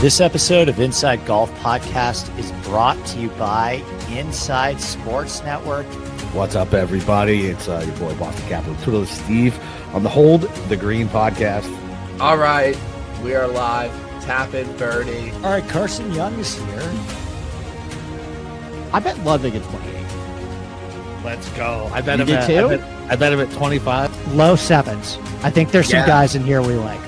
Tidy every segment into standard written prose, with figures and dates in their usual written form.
This episode of Inside Golf Podcast is brought to you by Inside Sports Network. What's up, everybody? It's your boy, Boston Capital, Twiddle Steve on the Hold the Green podcast. All right, we are live. Tapping birdie. All right, Carson Young is here. I bet Ludwig at 28. Let's go. I bet You him do at, too? I bet him at 25. Low sevens. I think there's some guys in here we like.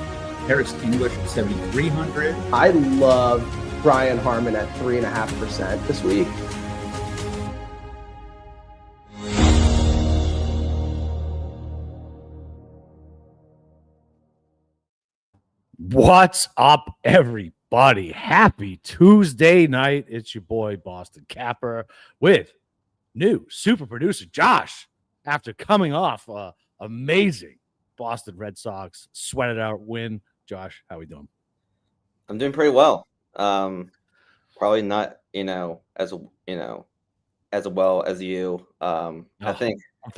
Harris English at 7,300. I love Brian Harmon at 3.5% this week. What's up, everybody? Happy Tuesday night. It's your boy, Boston Capper, with new super producer Josh. After coming off amazing Boston Red Sox sweated out win. Josh, how we doing? I'm doing pretty well. Probably not, as well as you. I think I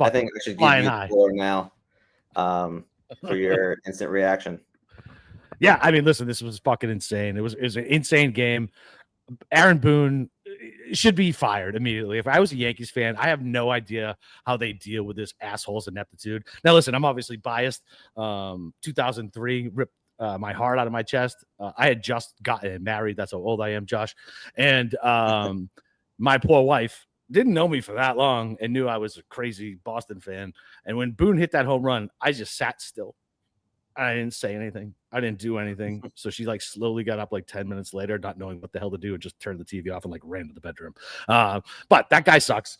should give you the floor now for your instant reaction. Yeah, I mean, listen, this was fucking insane. It was an insane game. Aaron Boone should be fired immediately. If I was a Yankees fan, I have no idea how they deal with this asshole's ineptitude. Now, listen, I'm obviously biased. 2003 ripped my heart out of my chest. I had just gotten married. That's how old I am, Josh. And my poor wife didn't know me for that long and knew I was a crazy Boston fan. And when Boone hit that home run, I just sat still. I didn't say anything. I didn't do anything. So she slowly got up 10 minutes later, not knowing what the hell to do, and just turned the TV off and ran to the bedroom. But that guy sucks.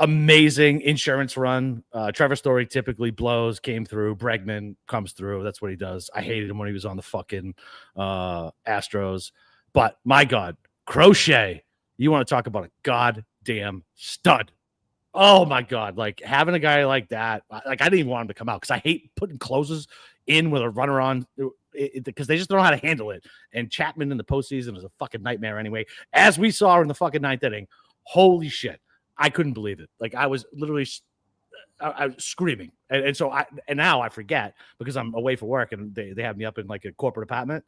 Amazing insurance run. Trevor Story typically blows, came through. Bregman comes through. That's what he does. I hated him when he was on the fucking Astros. But my God, Crochet, you want to talk about a goddamn stud. Oh my God. Having a guy like that, I didn't even want him to come out because I hate putting closers in with a runner on because they just don't know how to handle it. And Chapman in the postseason is a fucking nightmare anyway. As we saw in the fucking ninth inning, holy shit. I couldn't believe it. I was literally I was screaming. And so now I forget because I'm away for work and they have me up in a corporate apartment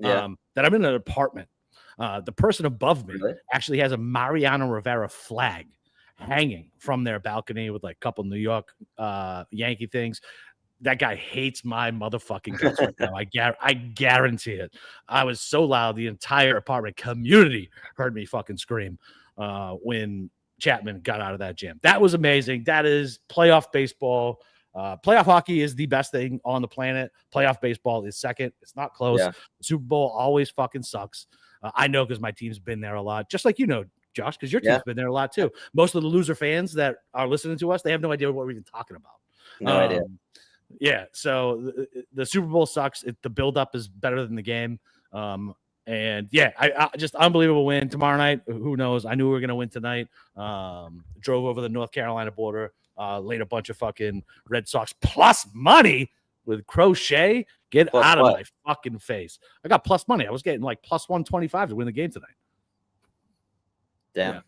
that I'm in an apartment. The person above me actually has a Mariano Rivera flag hanging from their balcony with a couple New York Yankee things. That guy hates my motherfucking guts right now. I guarantee it. I was so loud, the entire apartment community heard me fucking scream when Chapman got out of that jam. That was amazing. That is playoff baseball. Playoff hockey is the best thing on the planet. Playoff baseball is second. It's not close. Yeah. The Super Bowl always fucking sucks. I know because my team's been there a lot, just like Josh, because your team's been there a lot too. Most of the loser fans that are listening to us, they have no idea what we're even talking about. No idea. Yeah, so the Super Bowl sucks. The build-up is better than the game. And yeah, I just unbelievable win tomorrow night. Who knows? I knew we were going to win tonight. Drove over the North Carolina border, laid a bunch of fucking Red Sox plus money with Crochet. Get Plus out what? of my fucking face. I got plus money. I was getting plus 125 to win the game tonight. Damn.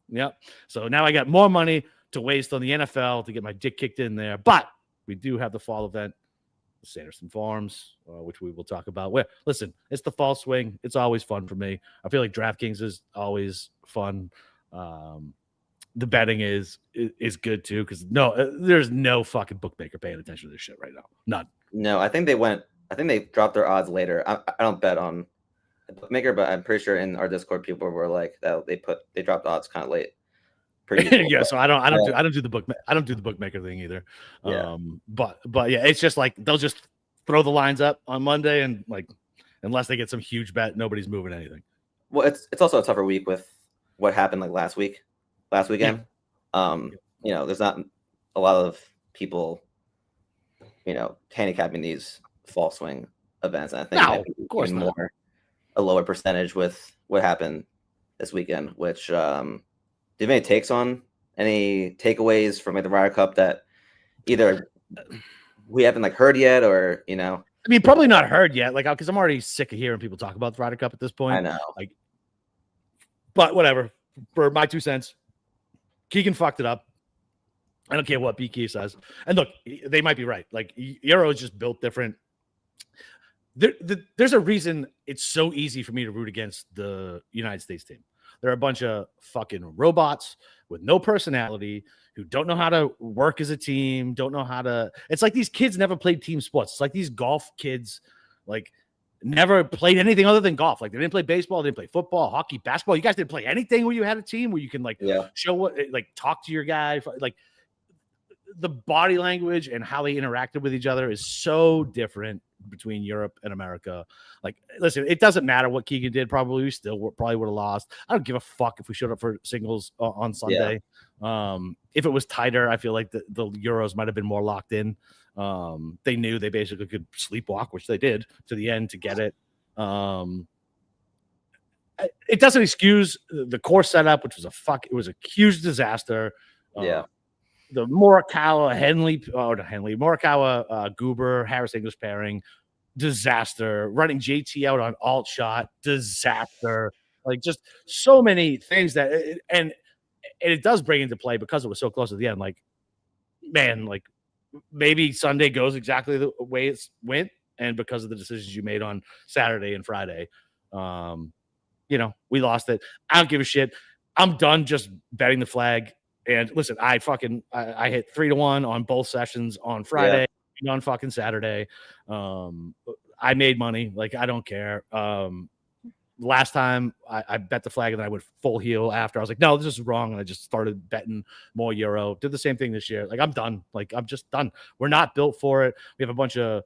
Yeah. So now I got more money to waste on the NFL to get my dick kicked in there. But we do have the fall event, Sanderson Farms, which we will talk about. Listen, it's the fall swing. It's always fun for me. I feel like DraftKings is always fun. The betting is good too because there's no fucking bookmaker paying attention to this shit right now. None. No, I think they dropped their odds later. I don't bet on a bookmaker, but I'm pretty sure in our Discord people were like that they dropped odds kind of late. Yeah, so I don't do the bookmaker thing either. Yeah. But yeah, it's just they'll just throw the lines up on Monday and unless they get some huge bet, nobody's moving anything. Well, it's also a tougher week with what happened last weekend. Yeah. There's not a lot of people, handicapping these fall swing events. And I think of course more a lower percentage with what happened this weekend, which do you have any takes on any takeaways from the Ryder Cup that either we haven't heard yet or I mean, probably not heard yet, because I'm already sick of hearing people talk about the Ryder Cup at this point. I know. But whatever. For my 2 cents, Keegan fucked it up. I don't care what BK says. And look, they might be right. Euro is just built different. there's a reason it's so easy for me to root against the United States team. They're a bunch of fucking robots with no personality who don't know how to work as a team, don't know how to. It's like these kids never played team sports. It's like these golf kids, like, never played anything other than golf. Like, they didn't play baseball, they didn't play football, hockey, basketball. You guys didn't play anything where you had a team where you can show what, like, talk to your guy. Like, the body language and how they interacted with each other is so different between Europe and America. Like, listen, it doesn't matter what Keegan did. Probably we still probably would have lost. I don't give a fuck if we showed up for singles on Sunday. If it was tighter, I feel like the Euros might have been more locked in. They knew they basically could sleepwalk, which they did to the end to get it. It doesn't excuse the course setup, which was it was a huge disaster. The Morikawa Goober Harris English pairing, disaster. Running JT out on alt shot, disaster. Like, just so many things that and it does bring into play because it was so close at the end. Like, man, like, maybe Sunday goes exactly the way it's went, and because of the decisions you made on Saturday and Friday, we lost it. I don't give a shit. I'm done just betting the flag. And listen, I hit 3-1 on both sessions on Friday, on fucking Saturday. I made money. Like, I don't care. Last time I bet the flag and then I went full heel after. I was like, no, this is wrong. And I just started betting more euro. Did the same thing this year. Like, I'm done. Like, I'm just done. We're not built for it. We have a bunch of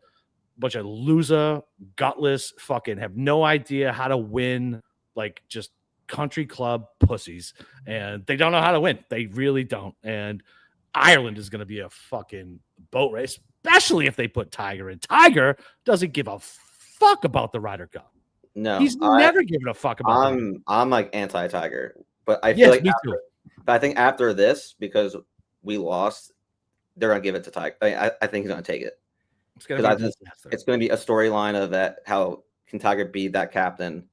loser, gutless, fucking have no idea how to win. Like, just country club pussies, and they don't know how to win. They really don't. And Ireland is going to be a fucking boat race, especially if they put Tiger in. Tiger doesn't give a fuck about the Ryder Cup. No, he's never given a fuck about. I'm like anti-Tiger, but I feel me too. But I think after this, because we lost, they're gonna give it to Tiger. I think he's gonna take it. It's gonna be a storyline of that. How can Tiger be that captain?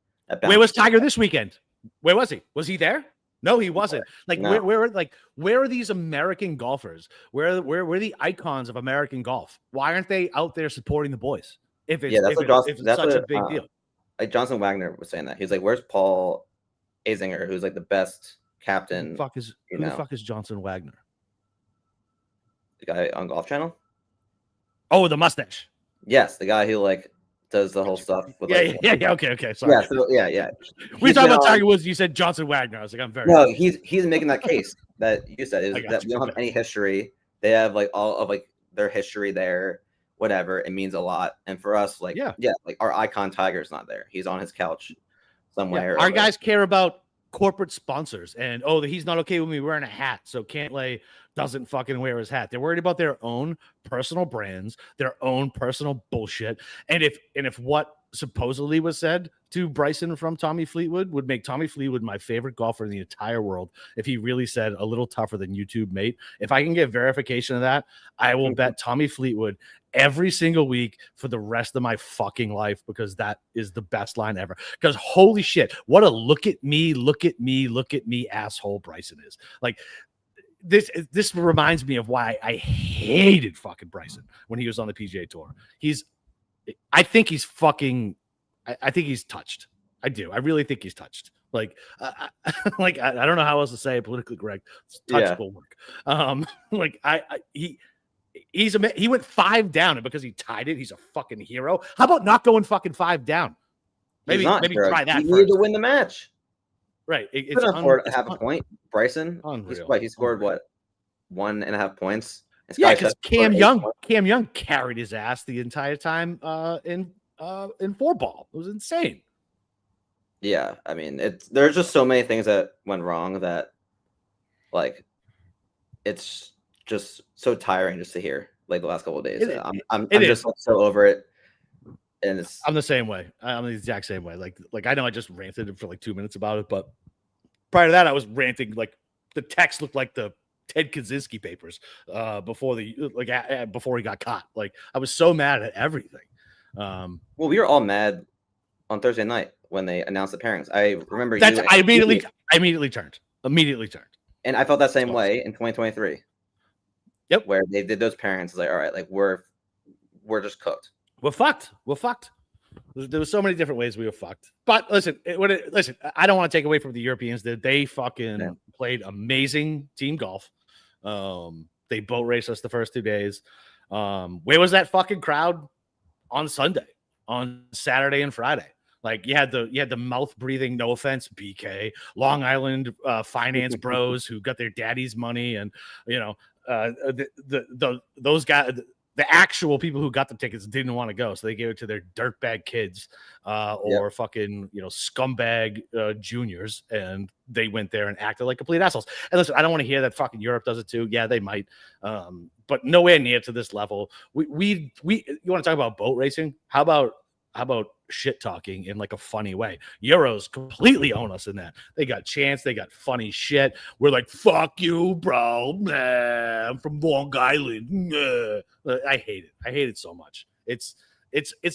Where was Tiger this weekend? Where was he? Was he there? No, he wasn't. Like, no. Where are these American golfers? Where are the icons of American golf? Why aren't they out there supporting the boys? If it's such a big deal. Like, Johnson Wagner was saying that. He's like, where's Paul Azinger, who's like the best captain? Who the fuck is Johnson Wagner? The guy on Golf Channel? Oh, the mustache. Yes, the guy who like does the whole stuff with okay. Sorry. Yeah. We talked about Tiger Woods. You said Johnson Wagner. I was like, I'm very. No, he's making that case that you said is that we don't have any history. They have like all of like their history there. Whatever, it means a lot. And for us, like like our icon Tiger's not there. He's on his couch somewhere. Our guys care about corporate sponsors, and he's not okay with me wearing a hat, so Cantlay doesn't fucking wear his hat. They're worried about their own personal brands, their own personal bullshit. And if what supposedly was said to Bryson from Tommy Fleetwood would make Tommy Fleetwood my favorite golfer in the entire world, if he really said a little tougher than YouTube mate, if I can get verification of that, I will bet Tommy Fleetwood every single week for the rest of my fucking life, because that is the best line ever. Because holy shit, what a look at me asshole Bryson is. Like, this reminds me of why I hated fucking Bryson when he was on the PGA Tour. I think he's touched. I do. I really think he's touched. Like, I don't know how else to say it, politically correct. It's touchable work. He went 5 down, and because he tied it, he's a fucking hero. How about not going fucking 5 down? Maybe try that. He needed to win the match. Right. It's half a point. Bryson. He scored what? 1.5 points. Yeah, because Cam Young carried his ass the entire time in 4-ball. It was insane. Yeah, I mean, there's just so many things that went wrong that, like, it's just so tiring just to hear, like, the last couple of days. I'm just like, so over it. And I'm the same way. I'm the exact same way. Like I know I just ranted for like 2 minutes about it, but prior to that, I was ranting. Like, the text looked like the Ted Kaczynski papers before he got caught. Like, I was so mad at everything. Well, we were all mad on Thursday night when they announced the pairings. I remember I immediately turned. And I felt that same way in 2023. Yep. Where they did those pairings. It's like, all right, like we're just cooked. We're fucked. There was so many different ways we were fucked. But listen, listen, I don't want to take away from the Europeans. They fucking played amazing team golf. They boat raced us the first 2 days. Where was that fucking crowd on Sunday, on Saturday and Friday? Like you had the mouth breathing, no offense, BK, Long Island finance bros who got their daddy's money, and those guys. The actual people who got the tickets didn't want to go, so they gave it to their dirtbag kids or fucking scumbag juniors, and they went there and acted like complete assholes. And listen, I don't want to hear that fucking Europe does it too. Yeah, they might, but nowhere near to this level. We you want to talk about boat racing? How about shit talking in like a funny way? Euros completely own us in that. They got chants, they got funny shit. We're like, fuck you, bro. Nah, I'm from Long Island. Nah. I hate it. I hate it so much. It's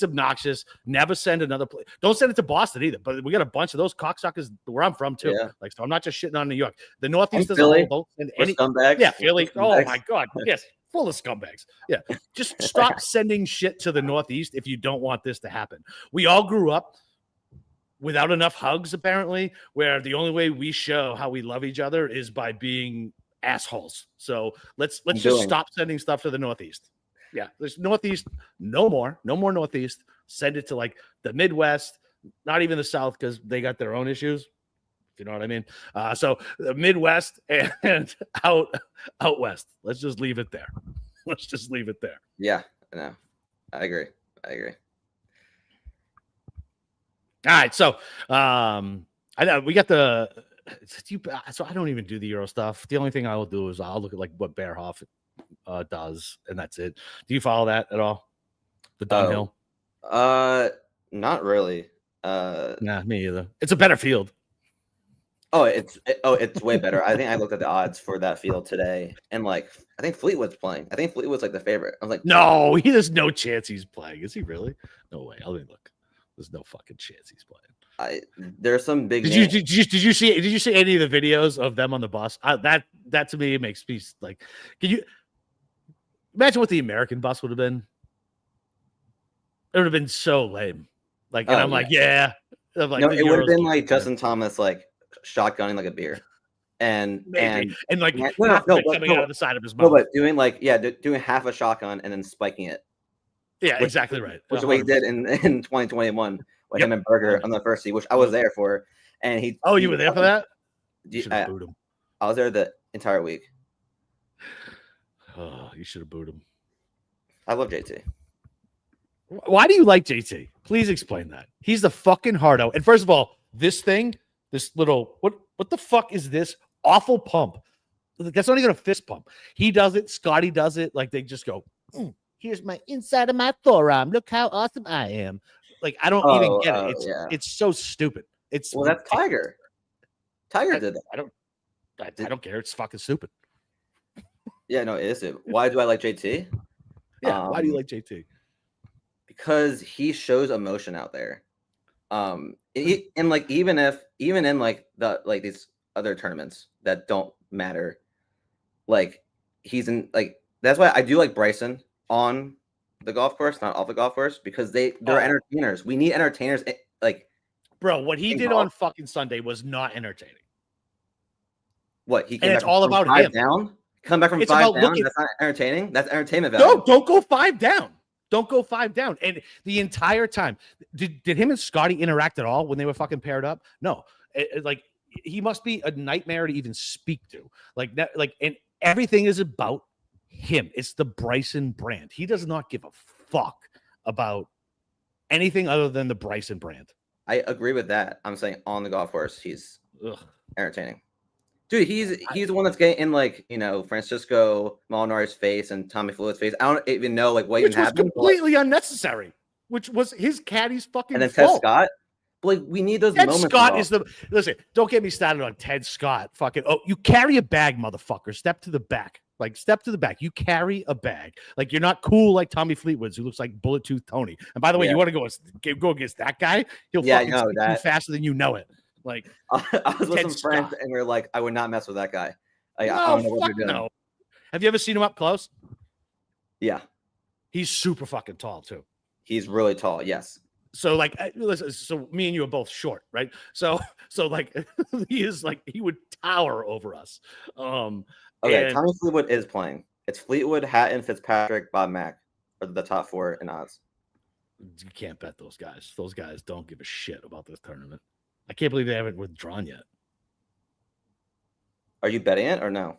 obnoxious. Never send another play. Don't send it to Boston either. But we got a bunch of those cocksuckers where I'm from too. Yeah. Like, so I'm not just shitting on New York. The Northeast is don't send any scumbags. Yeah, Philly. Oh my god. Yes. Full of scumbags. Yeah. Just stop sending shit to the Northeast if you don't want this to happen. We all grew up without enough hugs, apparently, where the only way we show how we love each other is by being assholes. So let's just stop sending stuff to the Northeast. Yeah. There's Northeast. No more Northeast. Send it to like the Midwest, not even the South, because they got their own issues. You know what I mean? So the Midwest and out West. Let's just leave it there. Let's just leave it there. Yeah, no, I agree. All right, so I know we got the. So I don't even do the Euro stuff. The only thing I will do is I'll look at like what Bearhoff does, and that's it. Do you follow that at all? The downhill? Not really. Nah, me either. It's a better field. It's way better. I think I looked at the odds for that field today, and like I think Fleetwood's playing. I think Fleetwood's like the favorite. I was like, no, there's no chance he's playing. Is he really? No way. Let me look. There's no fucking chance he's playing. There's some big. Did you see any of the videos of them on the bus? That to me makes me like. Can you imagine what the American bus would have been? It would have been so lame. Like, and I'm like, yeah. I'm like, no, it would have been like Justin Thomas, like shotgunning like a beer, and like coming out of the side of his mouth. No, but doing half a shotgun and then spiking it. Yeah, exactly right. Which is what he did in 2021 with him and Berger on the first tee, which I was there for. And he. Oh, you were there for that? I was there the entire week. Oh, you should have booed him. I love JT. Why do you like JT? Please explain that. He's the fucking hardo. And first of all, this little what the fuck is this awful pump? That's not even a fist pump. He does it. Scotty does it. Like they just go, here's my inside of my forearm. Look how awesome I am. Like I don't even get it. It's so stupid. That's Tiger. Tiger did that. I don't care. It's fucking stupid. Yeah, no, it is stupid. Why do I like JT? Yeah, why do you like JT? Because he shows emotion out there. And like even in like these other tournaments that don't matter, like he's in like that's why I do like Bryson on the golf course, not off the golf course, because they're entertainers. We need entertainers. Like, bro, what he did on fucking Sunday was not entertaining. What he and it's all about him. Down, come back from 5 down. That's not entertaining. That's entertainment value. No, don't go 5 down. Don't go 5 down. And the entire time, did him and Scotty interact at all when they were fucking paired up? No. Like he must be a nightmare to even speak to. Like that. Like, and everything is about him. It's the Bryson brand. He does not give a fuck about anything other than the Bryson brand. I agree with that. I'm saying on the golf course, he's entertaining. Dude, he's the one that's getting in like, Francisco Molinari's face and Tommy Fluid's face. I don't even know like what even happened. Which was completely unnecessary. Which was his caddy's fucking and then fault. Ted Scott. But like we need those moments. Ted Scott is listen, don't get me started on Ted Scott. Fucking you carry a bag, motherfucker. Step to the back. Like step to the back. You carry a bag. Like you're not cool like Tommy Fleetwood, who looks like Bullet Tooth Tony. And by the way, you want to go against that guy? He'll fucking speak you faster than you know it. Like I was with some friends and we are like, I would not mess with that guy. Like, I don't know what you're doing. No. Have you ever seen him up close? Yeah. He's super fucking tall too. He's really tall, yes. So like, listen, so me and you are both short, right? So like, he would tower over us. Okay, Tommy Fleetwood is playing. It's Fleetwood, Hatton, Fitzpatrick, Bob Mack are the top 4 in odds. You can't bet those guys. Those guys don't give a shit about this tournament. I can't believe they haven't withdrawn yet. Are you betting it or no?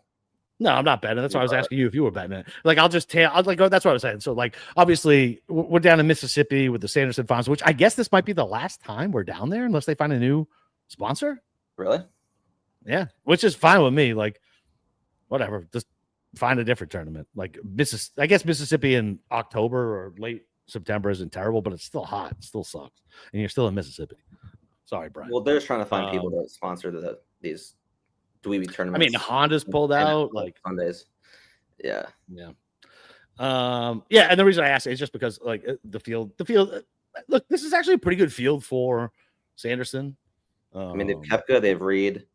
No, I'm not betting. That's why I was asking you if you were betting it. Like, I'll just tell. That's what I was saying. So, like, obviously, we're down in Mississippi with the Sanderson Farms, which I guess this might be the last time we're down there, unless they find a new sponsor. Really? Yeah, which is fine with me. Like, whatever, just find a different tournament. Like, I guess Mississippi in October or late September isn't terrible, but it's still hot. It still sucks, and you're still in Mississippi. Sorry, Brian. Well, they're just trying to find people to sponsor these dweeby tournaments. I mean, Honda's pulled out like Sundays. Yeah. Yeah. And the reason I asked is just because like the field. Look, this is actually a pretty good field for Sanderson. I mean, they've Koepka, they've Reed,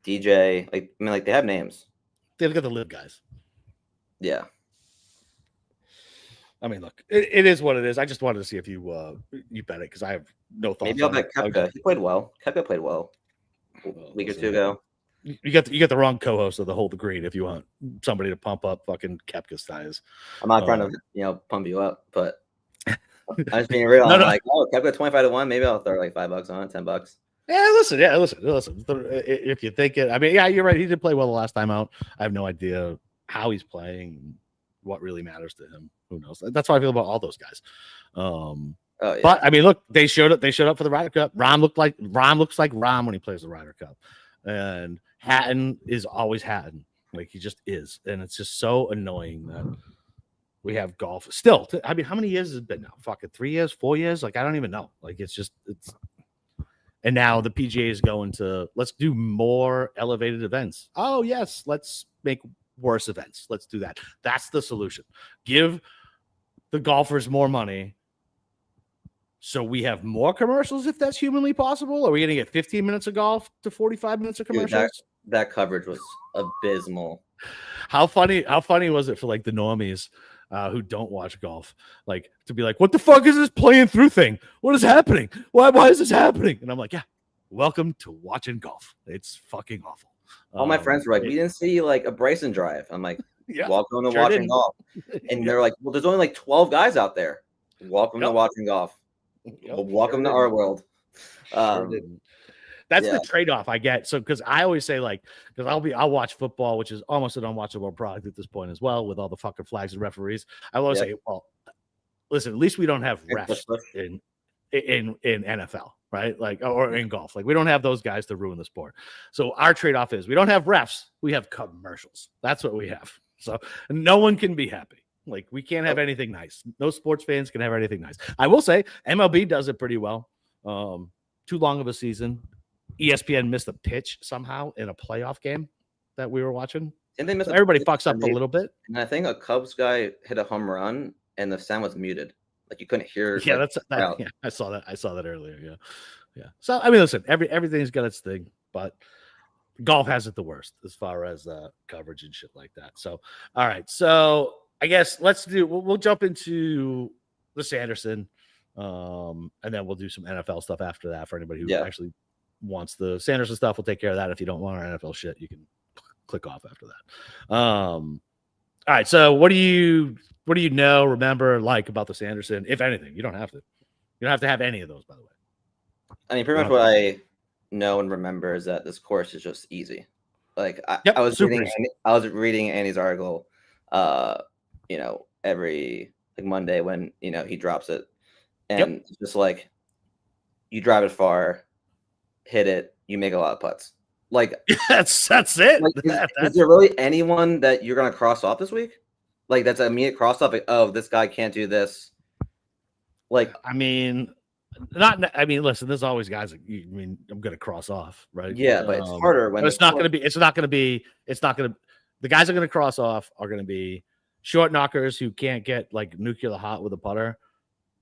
DJ. Like they have names. They've got the live guys. Yeah. I mean, look, it is what it is. I just wanted to see if you bet it because I have no thoughts. Maybe I'll bet Koepka. He played well. Koepka played well a week or two ago. You got the wrong co-host of the Hold the Green if you want somebody to pump up fucking Koepka's thighs. I'm not trying to pump you up, but I'm just being real. I'm like, oh, Koepka 25-1. Maybe I'll throw like $5 on it, $10. Yeah, listen. If you think it, I mean, yeah, you're right. He did play well the last time out. I have no idea how he's playing, what really matters to him. Who knows? That's how I feel about all those guys. Yeah. But I mean, look, they showed up. They showed up for the Ryder Cup. Rahm looks like Rahm when he plays the Ryder Cup, and Hatton is always Hatton. Like he just is, and it's just so annoying that we have golf still. I mean, how many years has it been now? Fucking 3 years, 4 years? Like I don't even know. Like it's. And now the PGA is going to let's do more elevated events. Oh yes, let's make worse events. Let's do that. That's the solution. Give the golfers more money so we have more commercials if that's humanly possible. Are we going to get 15 minutes of golf to 45 minutes of commercials? Dude, that coverage was abysmal. How funny was it for like the normies who don't watch golf, like to be like, what the fuck is this playing through thing? What is happening? Why is this happening? And I'm like, yeah, welcome to watching golf. It's fucking awful. All my friends were like, we didn't see like a Bryson drive. I'm like, yeah, welcome to watching golf. And they're like, well, there's only like 12 guys out there. Welcome to watching golf. Welcome to our world. That's the trade-off I get. So because I always say like, because I'll watch football, which is almost an unwatchable product at this point as well, with all the fucking flags and referees. I always say, well, listen, at least we don't have refs in NFL, right? Like, or in golf. Like we don't have those guys to ruin the sport. So our trade-off is we don't have refs, we have commercials. That's what we have. So no one can be happy. Like we can't have anything nice. No sports fans can have anything nice. I will say MLB does it pretty well. Too long of a season. ESPN missed a pitch somehow in a playoff game that we were watching. And they missed everybody fucks up a little bit. And I think a Cubs guy hit a home run and the sound was muted. Like you couldn't hear. Yeah, yeah, I saw that. I saw that earlier. Yeah. So I mean, listen, everything's got its thing, but golf has it the worst as far as coverage and shit like that. So all right. So I guess we'll jump into the Sanderson. And then we'll do some NFL stuff after that for anybody who actually wants the Sanderson stuff. We'll take care of that. If you don't want our NFL shit, you can click off after that. All right. So what do you know, remember, like about the Sanderson, if anything? You don't have to. You don't have to have any of those, by the way. I mean, pretty much what I know and remember is that this course is just easy. Like I was reading Andy's article, every like Monday when he drops it, and it's just like you drive it far, hit it, you make a lot of putts. Like that's it. Like, is there really anyone that you're gonna cross off this week? Like that's an immediate cross off. Like, oh, this guy can't do this. Like I mean, listen, there's always guys that I'm gonna cross off, right? Yeah, but it's harder when it's not gonna be. The guys are gonna cross off are gonna be short knockers who can't get like nuclear hot with a putter.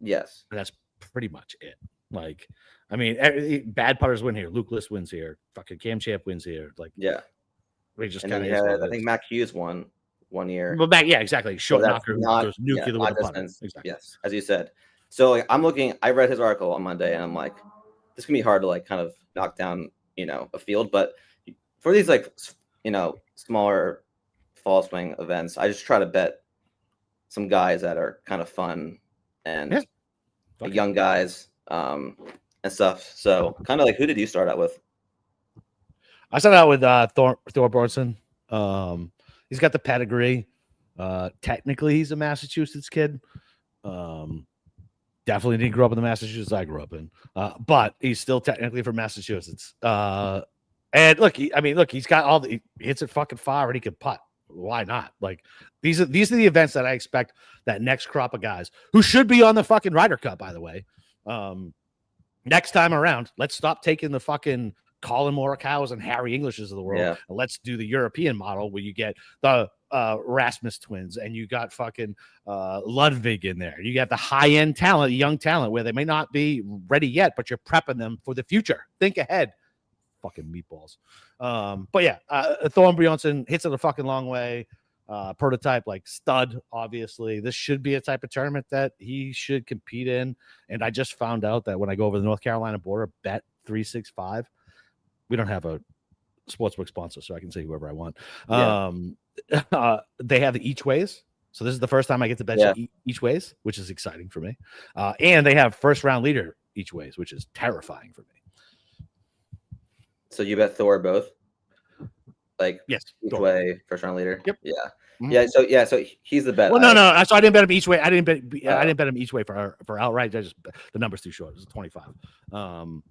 Yes, and that's pretty much it. Like, I mean, bad putters win here. Luke List wins here. Fucking Cam Champ wins here. Like, yeah, we just kind of. I think Mac Hughes won 1 year. But exactly. Short knocker goes nuclear with a putter. Exactly. Yes, as you said. So like I'm looking. I read his article on Monday, and I'm like, this can be hard to like kind of knock down, a field. But for these like smaller fall swing events, I just try to bet some guys that are kind of fun and young guys and stuff. So kind of like, who did you start out with? I started out with Thorbjornsen. He's got the pedigree. Technically, he's a Massachusetts kid. Definitely didn't grow up in the Massachusetts I grew up in, but he's still technically from Massachusetts. And look, he's got he hits it fucking far and he can putt. Why not? Like these are the events that I expect that next crop of guys who should be on the fucking Ryder Cup, by the way. Next time around, let's stop taking the fucking Colin Morikawas and Harry Englishes of the world. Yeah. And let's do the European model where you get the Rasmus twins and you got fucking Ludwig in there. You got the high-end talent, young talent, where they may not be ready yet, but you're prepping them for the future. Think ahead. Fucking meatballs. But yeah, Thorbjornsen hits it a fucking long way. Prototype, like stud, obviously. This should be a type of tournament that he should compete in. And I just found out that when I go over the North Carolina border, bet 365. We don't have a sportsbook sponsor, so I can say whoever I want. They have the each ways. So this is the first time I get to bet each ways, which is exciting for me. And they have first round leader each ways, which is terrifying for me. So you bet Thor both? Like yes, each way, first round leader. Yep. Yeah. Mm-hmm. So he's the bet. Well, no. So I didn't bet him each way. I didn't bet him each way for outright. I just the number's too short. It was 25.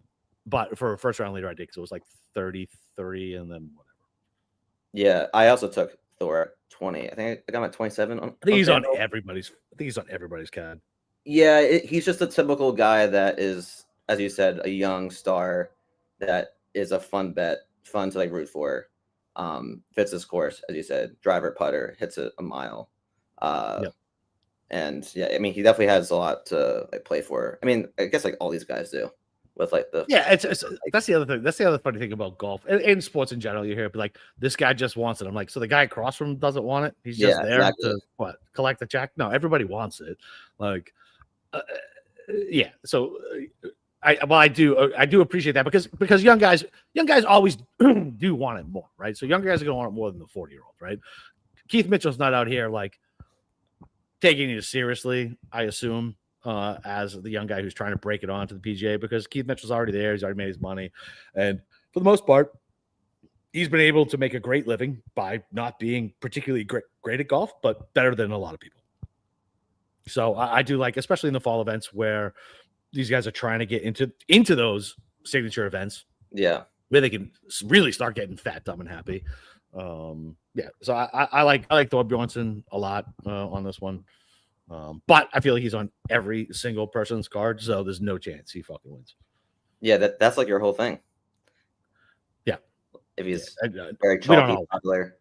But for first round leader, I did because it was like 33 and then whatever. Yeah, I also took Thor 20. I think I got him at 27. I think he's on everybody's card. Yeah, he's just a typical guy that is, as you said, a young star that is a fun bet, fun to like root for. Fits his course, as you said, driver, putter, hits it a mile. And yeah, I mean, he definitely has a lot to like play for. I mean, I guess like all these guys do. With like the that's the other thing. That's the other funny thing about golf and in sports in general. You hear it be like, this guy just wants it. I'm like, so the guy across from him doesn't want it. He's just there to collect the check. No, everybody wants it. Like, So I do appreciate that because young guys always do want it more, right? So young guys are gonna want it more than the 40-year-old, right? Keith Mitchell's not out here like taking it seriously, I assume. As the young guy who's trying to break it on to the PGA, because Keith Mitchell's already there. He's already made his money. And for the most part, he's been able to make a great living by not being particularly great at golf, but better than a lot of people. So I do like, especially in the fall events where these guys are trying to get into those signature events. Yeah. Where they can really start getting fat, dumb, and happy. So I like Thorbjornsen a lot on this one. But I feel like he's on every single person's card, so there's no chance he fucking wins. Yeah, that's like your whole thing. Yeah, if he's very chalky popular.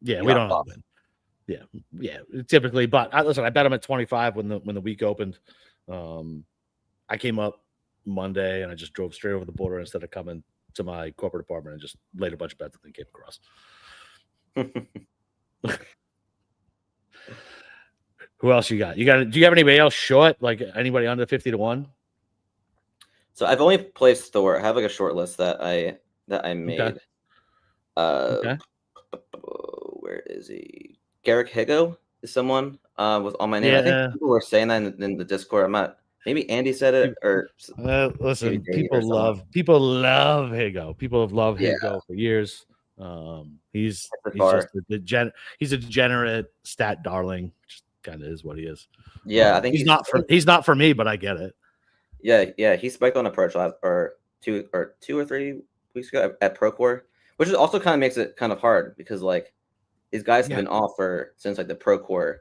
Yeah, we don't know. Yeah, typically. But listen, I bet him at 25 when the week opened. I came up Monday and I just drove straight over the border instead of coming to my corporate apartment and just laid a bunch of bets and then came across. Who else you got? Do you have anybody else short? Like anybody under 50-1? So I've only placed Thor. I have like a short list that I made. Okay. Where is he? Garrick Higo is someone was on my name. I think people were saying that in the Discord. I'm not. Maybe Andy said it or listen. People love Higo. People have loved Higo for years. He's just he's a degenerate stat darling. Just kind of is what he is. Yeah, I think he's not for me, but I get it. Yeah, he spiked on approach last or two or 3 weeks ago at Procore, which is also kind of makes it kind of hard because like these guys have been off since like the Procore,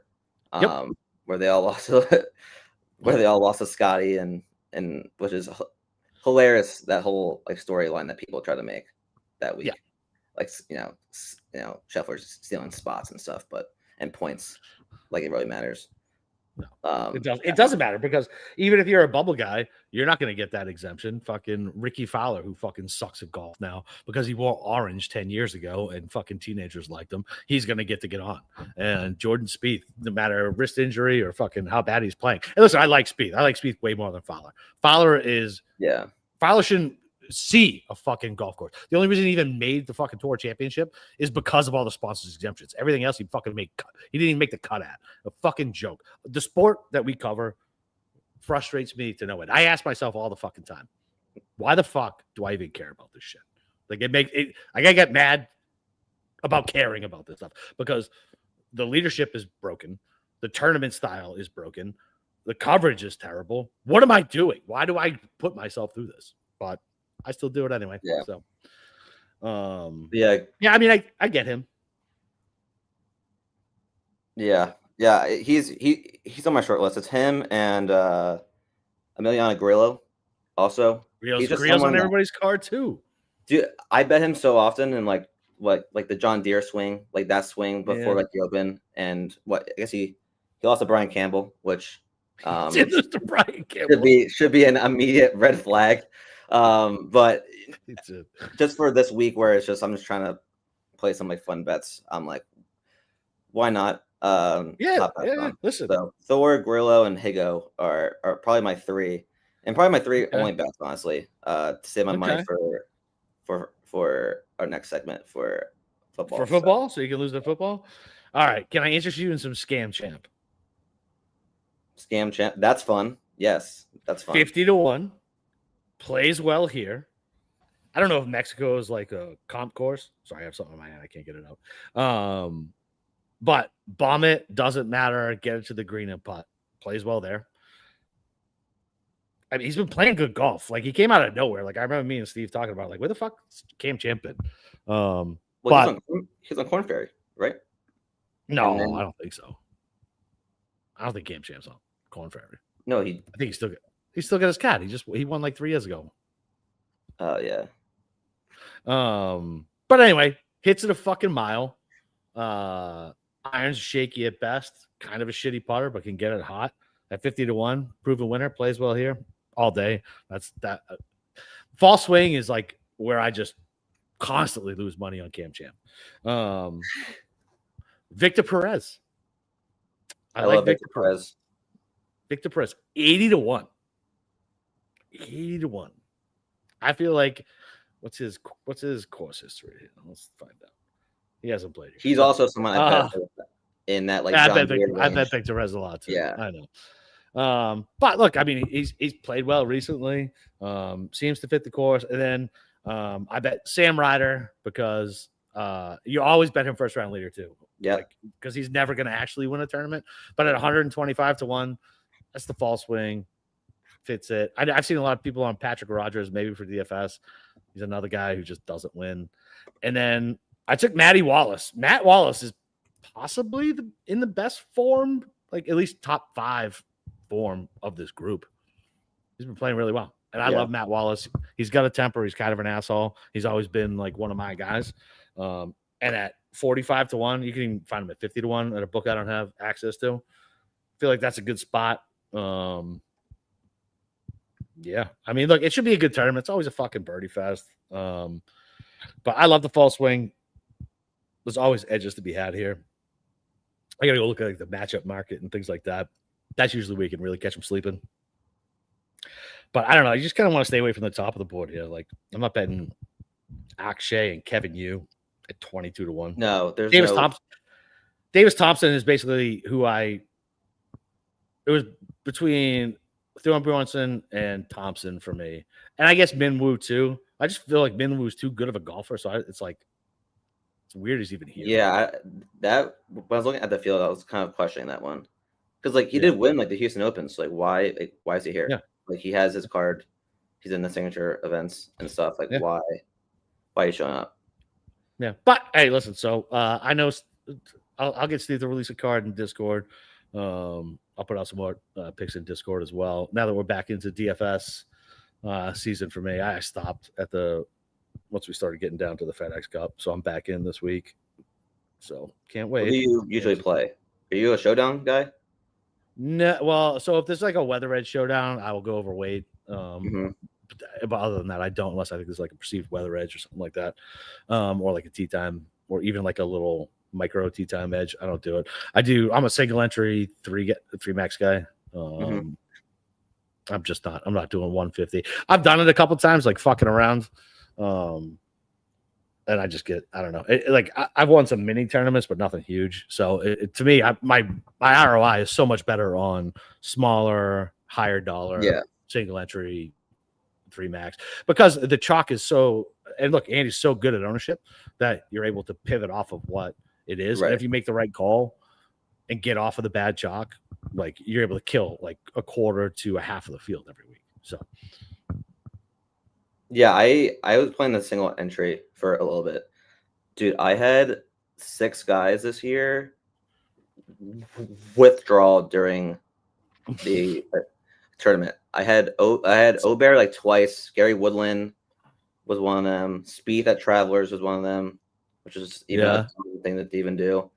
where they all lost to Scotty and which is hilarious, that whole like storyline that people try to make that week. Like Scheffler's stealing spots and stuff, and points, like it really matters. It doesn't matter because even if you're a bubble guy, you're not going to get that exemption. Fucking Ricky Fowler, who fucking sucks at golf now because he wore orange 10 years ago and fucking teenagers liked him. He's going to get on. And Jordan Spieth, no matter wrist injury or fucking how bad he's playing. And listen, I like Spieth. I like Spieth way more than Fowler. Fowler shouldn't see a fucking golf course. The only reason he even made the fucking tour championship is because of all the sponsors exemptions. Everything else he fucking made cut. He didn't even make the cut at. A fucking joke. The sport that we cover frustrates me to no end. I ask myself all the fucking time, why the fuck do I even care about this shit? Like I gotta get mad about caring about this stuff because the leadership is broken. The tournament style is broken. The coverage is terrible. What am I doing? Why do I put myself through this? But I still do it anyway. Yeah. So, yeah. I mean, I get him. Yeah. He's on my short list. It's him and Emiliano Grillo. Also, Grillo's on everybody's card too. Dude, I bet him so often in like the John Deere swing, like that swing before like the Open, and I guess he lost to Brian Campbell, which should be an immediate red flag. But just for this week where I'm just trying to play some like fun bets, I'm like, why not? Listen. So Thor, Grillo, and Higo are probably my three, and probably my three only bets, honestly. To save my money for our next segment for football. For football, so you can lose the football. All right, can I interest you in some Scam Champ? Scam Champ, that's fun. Yes, that's fun. 50-1. Plays well here. I don't know if Mexico is like a comp course. Sorry, I have something in my hand. I can't get it out. But bomb it. Doesn't matter. Get it to the green and putt. Plays well there. I mean, he's been playing good golf. Like, he came out of nowhere. Like, I remember me and Steve talking about, like, where the fuck is Cam Champ been? But he's on Corn Ferry, right? No, I don't think so. I don't think Cam Champ's on Corn Ferry. No, I think he's still got his cat. He won like 3 years ago. Oh yeah. But anyway, hits it a fucking mile. Irons shaky at best. Kind of a shitty putter, but can get it hot. At 50-1, proven winner. Plays well here all day. That's that. Fall swing is like where I just constantly lose money on Cam Champ. Victor Perez. I like Victor Perez. Victor Perez, 80-1. 80-1. I feel like what's his course history? Let's find out. He hasn't played. He's also someone I bet in that like. I bet Victor Perez a lot too. Yeah, I know. But look, I mean, he's played well recently. Seems to fit the course, and then I bet Sam Ryder because you always bet him first round leader too. Yeah, because he's never going to actually win a tournament. But at 125-1, that's the fall swing. Fits it. I've seen a lot of people on Patrick Rogers, maybe for DFS. He's another guy who just doesn't win. And then I took Matty Wallace. Matt Wallace is possibly in the best form, like at least top 5 form of this group. He's been playing really well. And I love Matt Wallace. He's got a temper. He's kind of an asshole. He's always been like one of my guys. And at 45-1, you can even find him at 50-1 at a book I don't have access to. I feel like that's a good spot. Yeah. I mean, look, it should be a good tournament. It's always a fucking birdie fest. But I love the fall swing. There's always edges to be had here. I got to go look at like the matchup market and things like that. That's usually where you can really catch them sleeping. But I don't know. You just kind of want to stay away from the top of the board here. Like, I'm not betting Akshay and Kevin Yu at 22-1. No, there's Thompson. Davis Thompson is basically who it was between Thorne Bronson and Thompson for me. And I guess Minwoo too. I just feel like Minwoo is too good of a golfer. So it's weird he's even here. Yeah, when I was looking at the field, I was kind of questioning that one. Because like he did win like the Houston Open. So like why is he here? Yeah. Like he has his card. He's in the signature events and stuff. Like why are you showing up? Yeah. But hey, listen, so I know I'll get Steve to release a card in Discord. I'll put out some more picks in Discord as well. Now that we're back into DFS season for me, I stopped at once we started getting down to the FedEx Cup, so I'm back in this week. So can't wait. What do you usually play? Are you a showdown guy? No, well, so if there's like a weather edge showdown, I will go overweight. But other than that, I don't, unless I think there's like a perceived weather edge or something like that, or like a tea time, or even like a little micro tea time edge. I don't do it. I'm a single entry three max guy. I'm not doing 150. I've done it a couple times, like fucking around. And I just get, I don't know. I've won some mini tournaments, but nothing huge. So to me, my ROI is so much better on smaller, higher dollar, single entry, 3 max, because the chalk is so, and look, Andy's so good at ownership that you're able to pivot off of what it is. Right. And if you make the right call and get off of the bad chalk, like you're able to kill like a quarter to a half of the field every week. So yeah, I was playing the single entry for a little bit. Dude, I had 6 guys this year withdraw during the tournament. I had Obear like twice. Gary Woodland was one of them. Spieth at Travelers was one of them, which is even a thing to even do.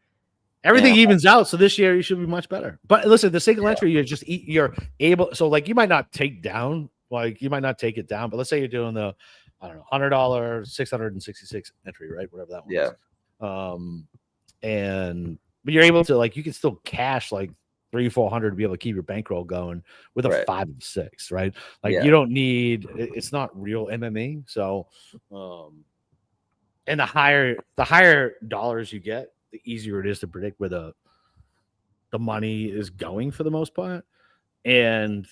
Everything evens out, so this year you should be much better. But listen, the single entry, you're able. So like you might not take down. Like you might not take it down, but let's say you're doing the, I don't know, $100, 666 entry, right? Whatever that one is. But you're able to, like, you can still cash like 300-400 to be able to keep your bankroll going with a 5 and 6, right? Like you don't need. It's not real MMA. So, and the higher dollars you get, the easier it is to predict where the money is going for the most part, and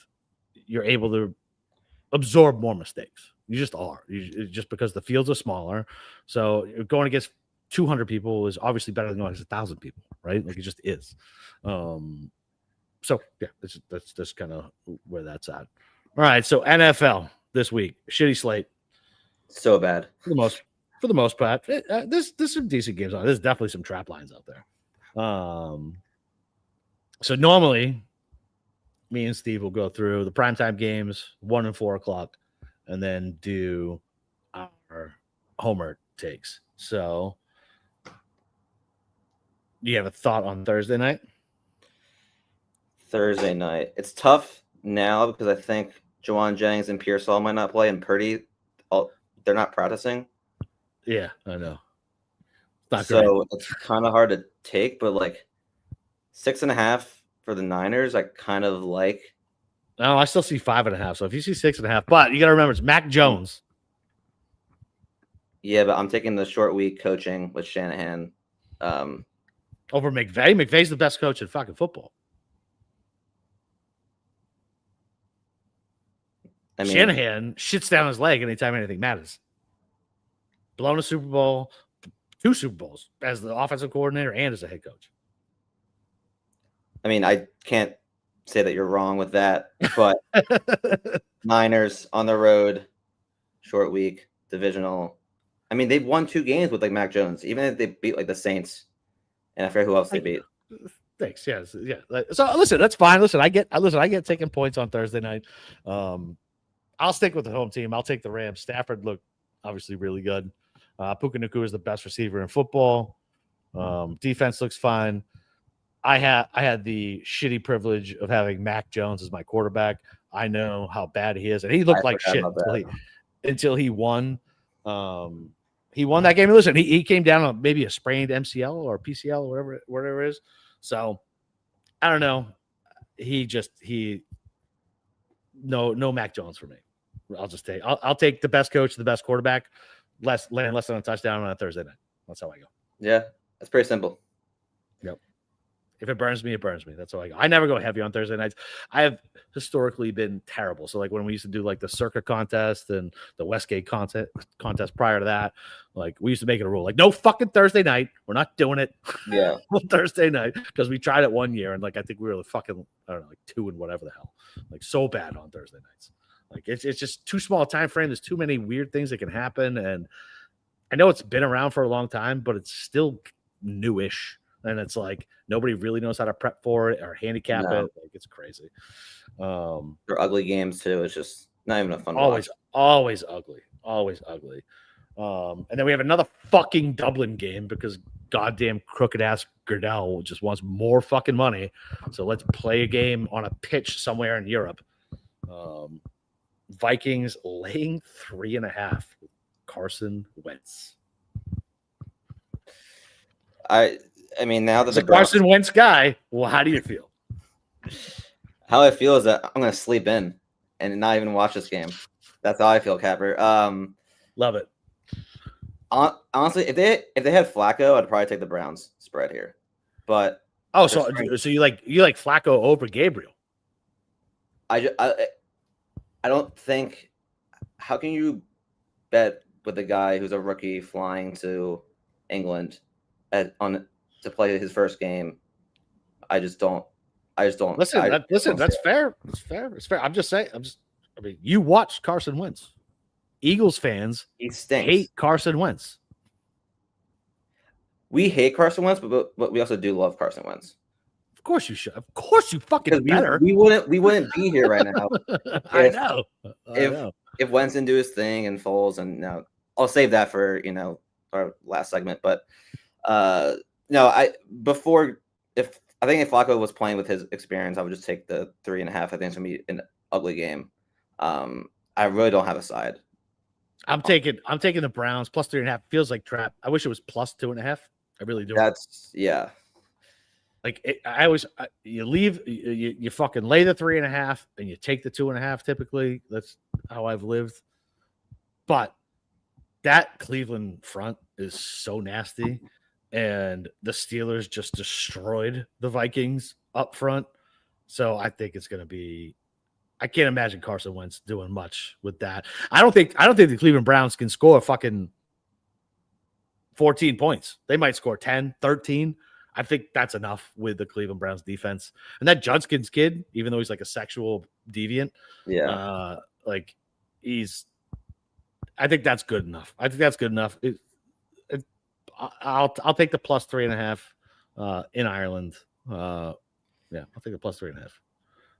you're able to absorb more mistakes. You just are. Just because the fields are smaller. So going against 200 people is obviously better than going against 1,000 people, right? Like it just is. So yeah, that's just kind of where that's at. All right. So NFL this week, shitty slate. So bad for the most part. There's some decent games on. There's definitely some trap lines out there. So normally, me and Steve will go through the primetime games, 1 and 4 o'clock, and then do our homer takes. So, do you have a thought on Thursday night? Thursday night. It's tough now because I think Juwan Jennings and Pearsall might not play, and Purdy, they're not practicing. Yeah, I know. It's kind of hard to take, but like 6.5 for the Niners, I kind of like. No, I still see 5.5. So if you see 6.5, but you got to remember it's Mac Jones. Yeah, but I'm taking the short week coaching with Shanahan. Over McVay. McVay's the best coach in fucking football. I mean, Shanahan shits down his leg anytime anything matters. Blown a Super Bowl, 2 Super Bowls as the offensive coordinator and as a head coach. I mean, I can't say that you're wrong with that, but Niners on the road, short week, divisional. I mean, they've won 2 games with like Mac Jones, even if they beat like the Saints, and I forget who else they beat. Thanks. Yes. Yeah. So listen, that's fine. Listen, I get taking points on Thursday night. I'll stick with the home team. I'll take the Rams. Stafford looked obviously really good. Puka Nacua is the best receiver in football. Defense looks fine. I had the shitty privilege of having Mac Jones as my quarterback. I know how bad he is, and he looked like shit until he won. He won that game. Listen, he came down on maybe a sprained MCL or PCL or whatever it is. So I don't know. No Mac Jones for me. I'll take the best coach, the best quarterback, less than a touchdown on a Thursday night. That's how I go. Yeah, that's pretty simple. Yep. If it burns me, it burns me. That's how I go. I never go heavy on Thursday nights. I have historically been terrible. So like when we used to do like the Circa contest and the Westgate contest prior to that, like we used to make it a rule, like no fucking Thursday night. We're not doing it. Yeah. Thursday night, because we tried it one year and like I think we were fucking, I don't know, like 2 and whatever the hell, like so bad on Thursday nights. Like it's just too small a time frame. There's too many weird things that can happen, and I know it's been around for a long time, but it's still newish. And it's like nobody really knows how to prep for it or handicap it. Like it's crazy. They're ugly games too. It's just not even a fun always watch. Always ugly. And then we have another fucking Dublin game because goddamn crooked ass Gerdau just wants more fucking money. So let's play a game on a pitch somewhere in Europe. Vikings laying 3.5 with Carson Wentz. I mean, now that the Carson Wentz guy, well, how do you feel? How I feel is that I'm going to sleep in and not even watch this game. That's how I feel, Capper. Love it. Honestly, if they had Flacco, I'd probably take the Browns spread here. But so you like Flacco over Gabriel? I don't think. How can you bet with a guy who's a rookie flying to England to play his first game? I just don't. Listen, that's fair. It's fair. I'm just saying. I mean, you watched Carson Wentz. Eagles fans hate Carson Wentz. We hate Carson Wentz, but we also do love Carson Wentz. Of course you should. Of course you fucking better. We wouldn't be here right now. I know. If Wentz didn't do his thing and Foles, and no, I'll save that for our last segment. But if Flacco was playing with his experience, I would just take the 3.5. I think it's gonna be an ugly game. I really don't have a side. I'm taking the Browns plus 3.5. Feels like trap. I wish it was plus 2.5. I really do. Like you fucking lay the 3.5 and you take the 2.5. Typically, that's how I've lived. But that Cleveland front is so nasty, and the Steelers just destroyed the Vikings up front. So I think it's going to be. I can't imagine Carson Wentz doing much with that. I don't think the Cleveland Browns can score fucking 14 points. They might score 10, 13. I think that's enough with the Cleveland Browns defense. And that Judkins kid, even though he's like a sexual deviant, I think that's good enough. I'll take the plus 3.5 in Ireland. I'll take the plus 3.5.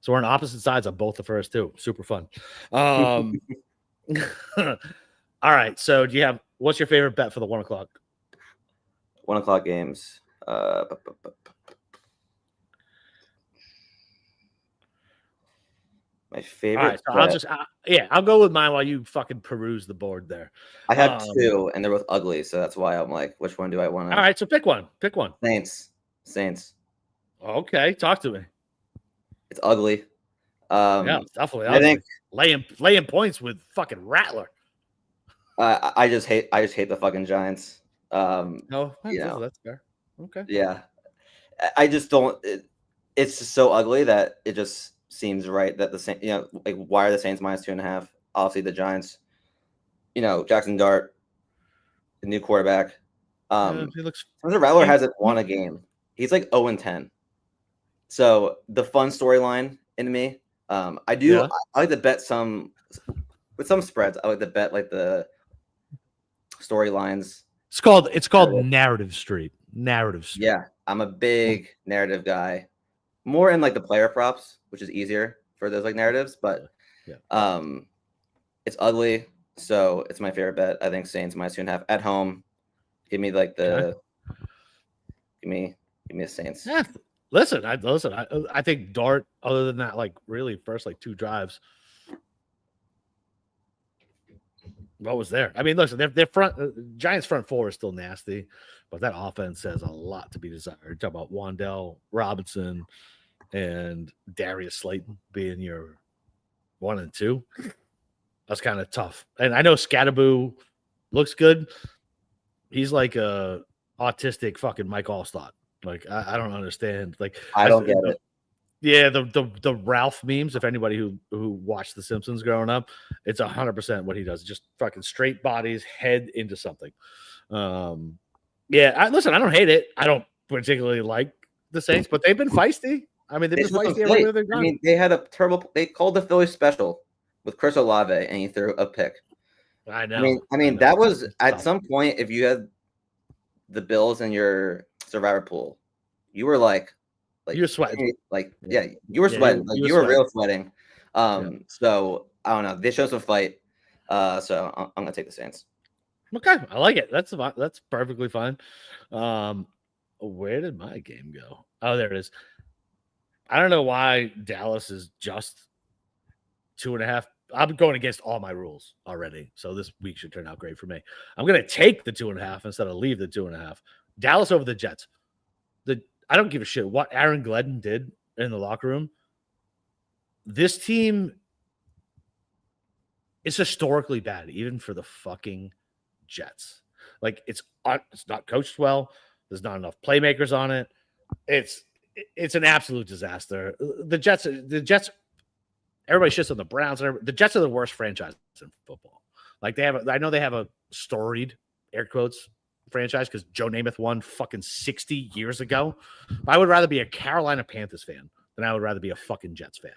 So we're on opposite sides on both the first two. Super fun. All right. So what's your favorite bet for the 1 o'clock? 1 o'clock games. My favorite. All right, so I'll go with mine while you fucking peruse the board there. I have two, and they're both ugly, so that's why I'm like, which one do I want to? All right, so pick one. Saints. Okay, talk to me. It's ugly. Definitely. I think laying points with fucking Rattler. I just hate the fucking Giants. That's fair. Okay. Yeah, I just don't. It's just so ugly that it just seems right that the Saints. Why are the Saints minus 2.5? Obviously, the Giants. Jackson Dart, the new quarterback. Rattler hasn't won a game. He's like 0-10. So the fun storyline in me, I like to bet with some spreads. I like to bet like the storylines. It's called Narrative Street. Yeah, I'm a big narrative guy. More in like the player props, which is easier for those like narratives. But it's ugly, so it's my favorite bet. I think Saints minus 2.5 at home. Give me like give me a Saints. Yeah. Listen. I think Dart. Other than that, like really first like 2 drives. What was there? I mean, listen, their front Giants front four is still nasty, but that offense has a lot to be desired. Talk about Wan'Dale Robinson and Darius Slayton being your 1 and 2. That's kind of tough. And I know Scatterboo looks good. He's like a autistic fucking Mike Allstott. Like I don't understand. Like I don't get it. Yeah, the Ralph memes. If anybody who watched The Simpsons growing up, it's 100% what he does. Just fucking straight bodies, head into something. I don't hate it. I don't particularly like the Saints, but they've been feisty. I mean, they've been feisty everywhere they've gone. I mean, they had a terrible. They called the Phillies special with Chris Olave, and he threw a pick. I know. I mean, that was at some point. If you had the Bills in your survivor pool, you were like you're sweating. You were sweating. You were real sweating. So I don't know. They showed some fight. So I'm gonna take the Saints. Okay, I like it. That's perfectly fine. Where did my game go? Oh, there it is. I don't know why Dallas is just 2.5. I'm going against all my rules already, so this week should turn out great for me. I'm going to take the 2.5 instead of leave the 2.5. Dallas over the Jets. I don't give a shit what Aaron Glenn did in the locker room. This team is historically bad, even for the fucking Jets. Like it's not coached well. There's not enough playmakers on it. It's an absolute disaster. The Jets. Everybody shits on the Browns. The Jets are the worst franchise in football. Like I know they have a storied air quotes franchise because Joe Namath won fucking 60 years ago. But I would rather be a Carolina Panthers fan than I would rather be a fucking Jets fan.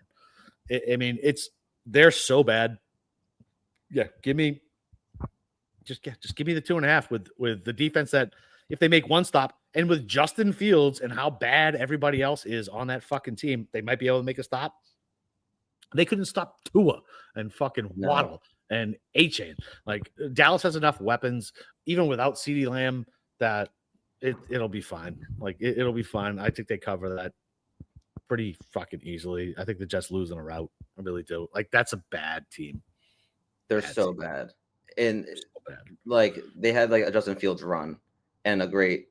They're so bad. Yeah, give me the 2.5 with the defense that if they make one stop and with Justin Fields and how bad everybody else is on that fucking team, they might be able to make a stop. They couldn't stop Tua and fucking Waddle and A-Chain. Like Dallas has enough weapons, even without CeeDee Lamb, that it'll be fine. Like it'll be fine. I think they cover that pretty fucking easily. I think the Jets lose on a route. I really do. Like that's a bad team. They're so bad. And like they had like a Justin Fields run and a great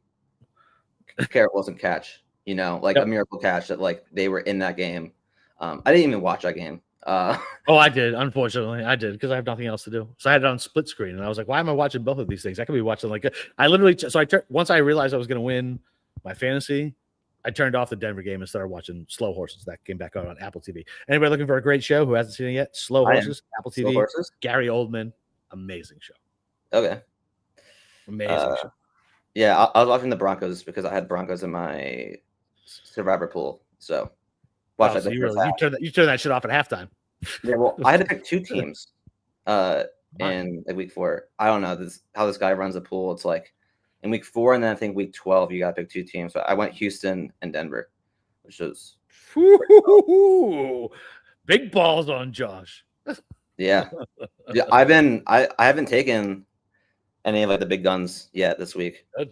Garrett Wilson catch, like a miracle catch that like they were in that game. I didn't even watch that game. I did. Unfortunately, I did because I have nothing else to do. So I had it on split screen, and I was like, "Why am I watching both of these things? I could be watching like I literally." So once I realized I was going to win my fantasy, I turned off the Denver game and started watching Slow Horses. That came back on Apple TV. Anybody looking for a great show who hasn't seen it yet? Slow Horses, Apple TV. Slow Horses? Gary Oldman, amazing show. Okay, amazing show. Yeah, I was watching the Broncos because I had Broncos in my survivor pool. So watch that. You turn that shit off at halftime. Yeah, well, I had to pick two teams in week 4. I don't know how this guy runs the pool. It's like in week 4 and then I think week 12 you got to pick two teams. So I went Houston and Denver, which was big balls on Josh. Yeah, I haven't taken any of like the big guns yet this week. Good.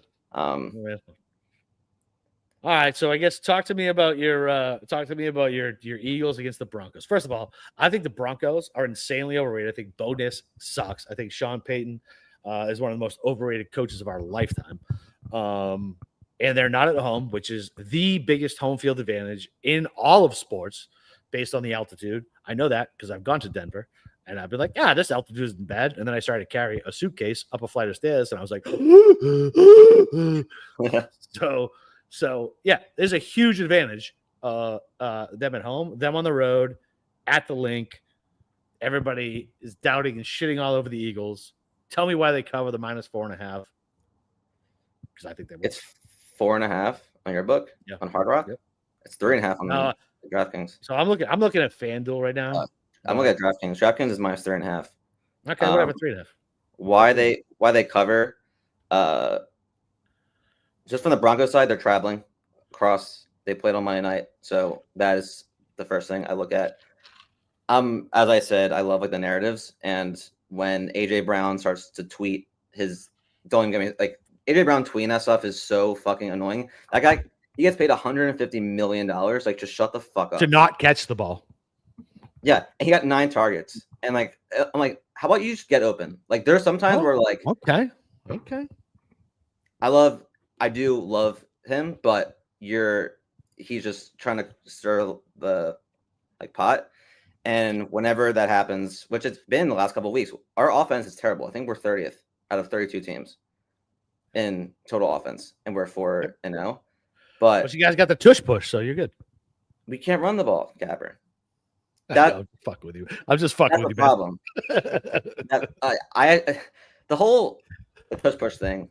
All right, so I guess talk to me about your Eagles against the Broncos. First of all, I think the Broncos are insanely overrated. I think Bo Nix sucks. I think Sean Payton is one of the most overrated coaches of our lifetime. And they're not at home, which is the biggest home field advantage in all of sports based on the altitude. I know that because I've gone to Denver. And I'd be like, yeah, this altitude isn't bad. And then I started to carry a suitcase up a flight of stairs, and I was like, So yeah, there's a huge advantage. Them at home, them on the road, at the link. Everybody is doubting and shitting all over the Eagles. Tell me why they cover the -4.5. Because I think they will. It's 4.5 on your book on Hard Rock. Yep. It's 3.5 on DraftKings. So I'm looking at FanDuel right now. I'm looking at DraftKings. DraftKings is -3.5. Okay, whatever, 3.5. Why they cover? Just from the Broncos side, they're traveling across. They played on Monday night, so that is the first thing I look at. As I said, I love like the narratives, and when AJ Brown starts to tweet don't even get me like AJ Brown tweeting that stuff is so fucking annoying. That guy, he gets paid $150 million. Like, just shut the fuck up. To not catch the ball. Yeah, and he got 9 targets, and like I'm like, how about you just get open? Like, there's sometimes where like, okay, I do love him, but he's just trying to stir the like pot. And whenever that happens, which it's been the last couple of weeks, our offense is terrible. I think we're 30th out of 32 teams in total offense, and we're 4-0. But you guys got the tush push, so you're good. We can't run the ball, Gabber. I'm fucking with you. I'm just fucking with you. That's the problem. The whole tush push thing,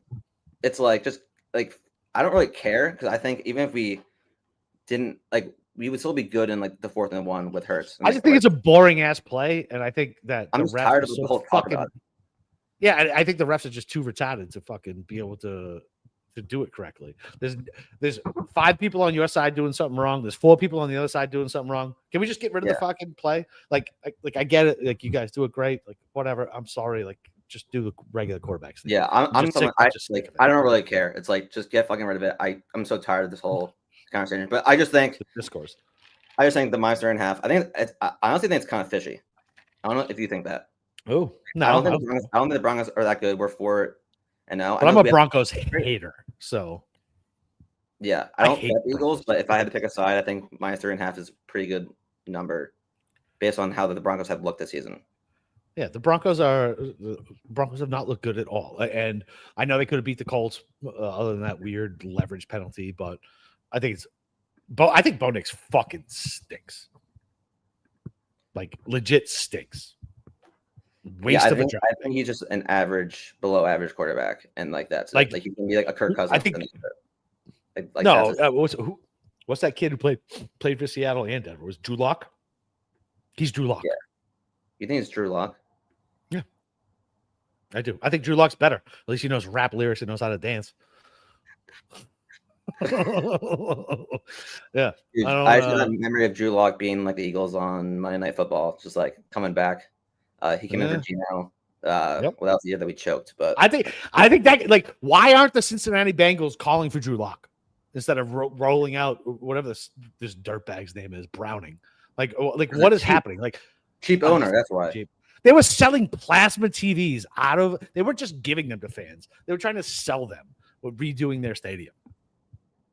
it's like just like I don't really care because I think even if we didn't like, we would still be good in like the 4th and 1 with Hurts. I just think it's a boring ass play, and I think that I'm just tired of the whole talk about it. Yeah, I think the refs are just too retarded to fucking be able to do it correctly. There's 5 people on your side doing something wrong. There's 4 people on the other side doing something wrong. Can we just get rid of the fucking play? Like I get it. Like you guys do it great. Like whatever. I'm sorry. Like just do the regular quarterbacks. Yeah, I don't really care. It's like just get fucking rid of it. I'm so tired of this whole conversation. But I just think discourse. I just think the -3.5. I honestly think it's kind of fishy. I don't know if you think that. Oh no, I don't think the Broncos are that good. We're 4-0. But I'm a Broncos hater, so yeah, I don't bet the Eagles. But if I had to pick a side, I think -3.5 is a pretty good number based on how the Broncos have looked this season. Yeah, the Broncos have not looked good at all, and I know they could have beat the Colts other than that weird leverage penalty, but I think Bo Nix fucking stinks, like legit stinks. Waste of a draft. I think he's just an below average quarterback, and like that's like he can be like a Kirk Cousins. I think what's that kid who played for Seattle and Denver? Was Drew Lock? He's Drew Lock. Yeah. You think it's Drew Lock? Yeah, I do. I think Drew Lock's better. At least he knows rap lyrics and knows how to dance. Yeah. Dude, I just have a memory of Drew Lock being like the Eagles on Monday Night Football, just like coming back. He came in for Gino. Well, that was the year that we choked. But I think that, like, why aren't the Cincinnati Bengals calling for Drew Lock instead of rolling out whatever this dirtbag's name is, Browning? Like what is happening? Like cheap owner. That's why. Cheap. They were selling plasma TVs they weren't just giving them to fans. They were trying to sell them with redoing their stadium.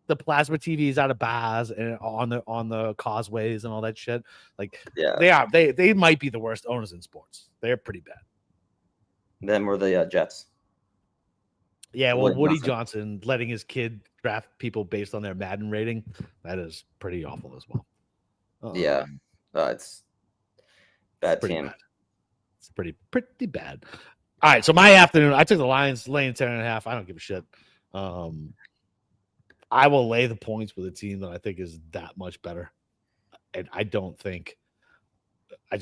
The plasma TVs out of bars and on the causeways and all that shit. Like, yeah, they might be the worst owners in sports. They're pretty bad. Then we're the Jets. Yeah, well, Woody Johnson letting his kid draft people based on their Madden rating, that is pretty awful as well. It's bad team. Bad. It's pretty bad. All right, so my afternoon, I took the Lions laying 10.5. I don't give a shit. I will lay the points with a team that I think is that much better. And I don't think they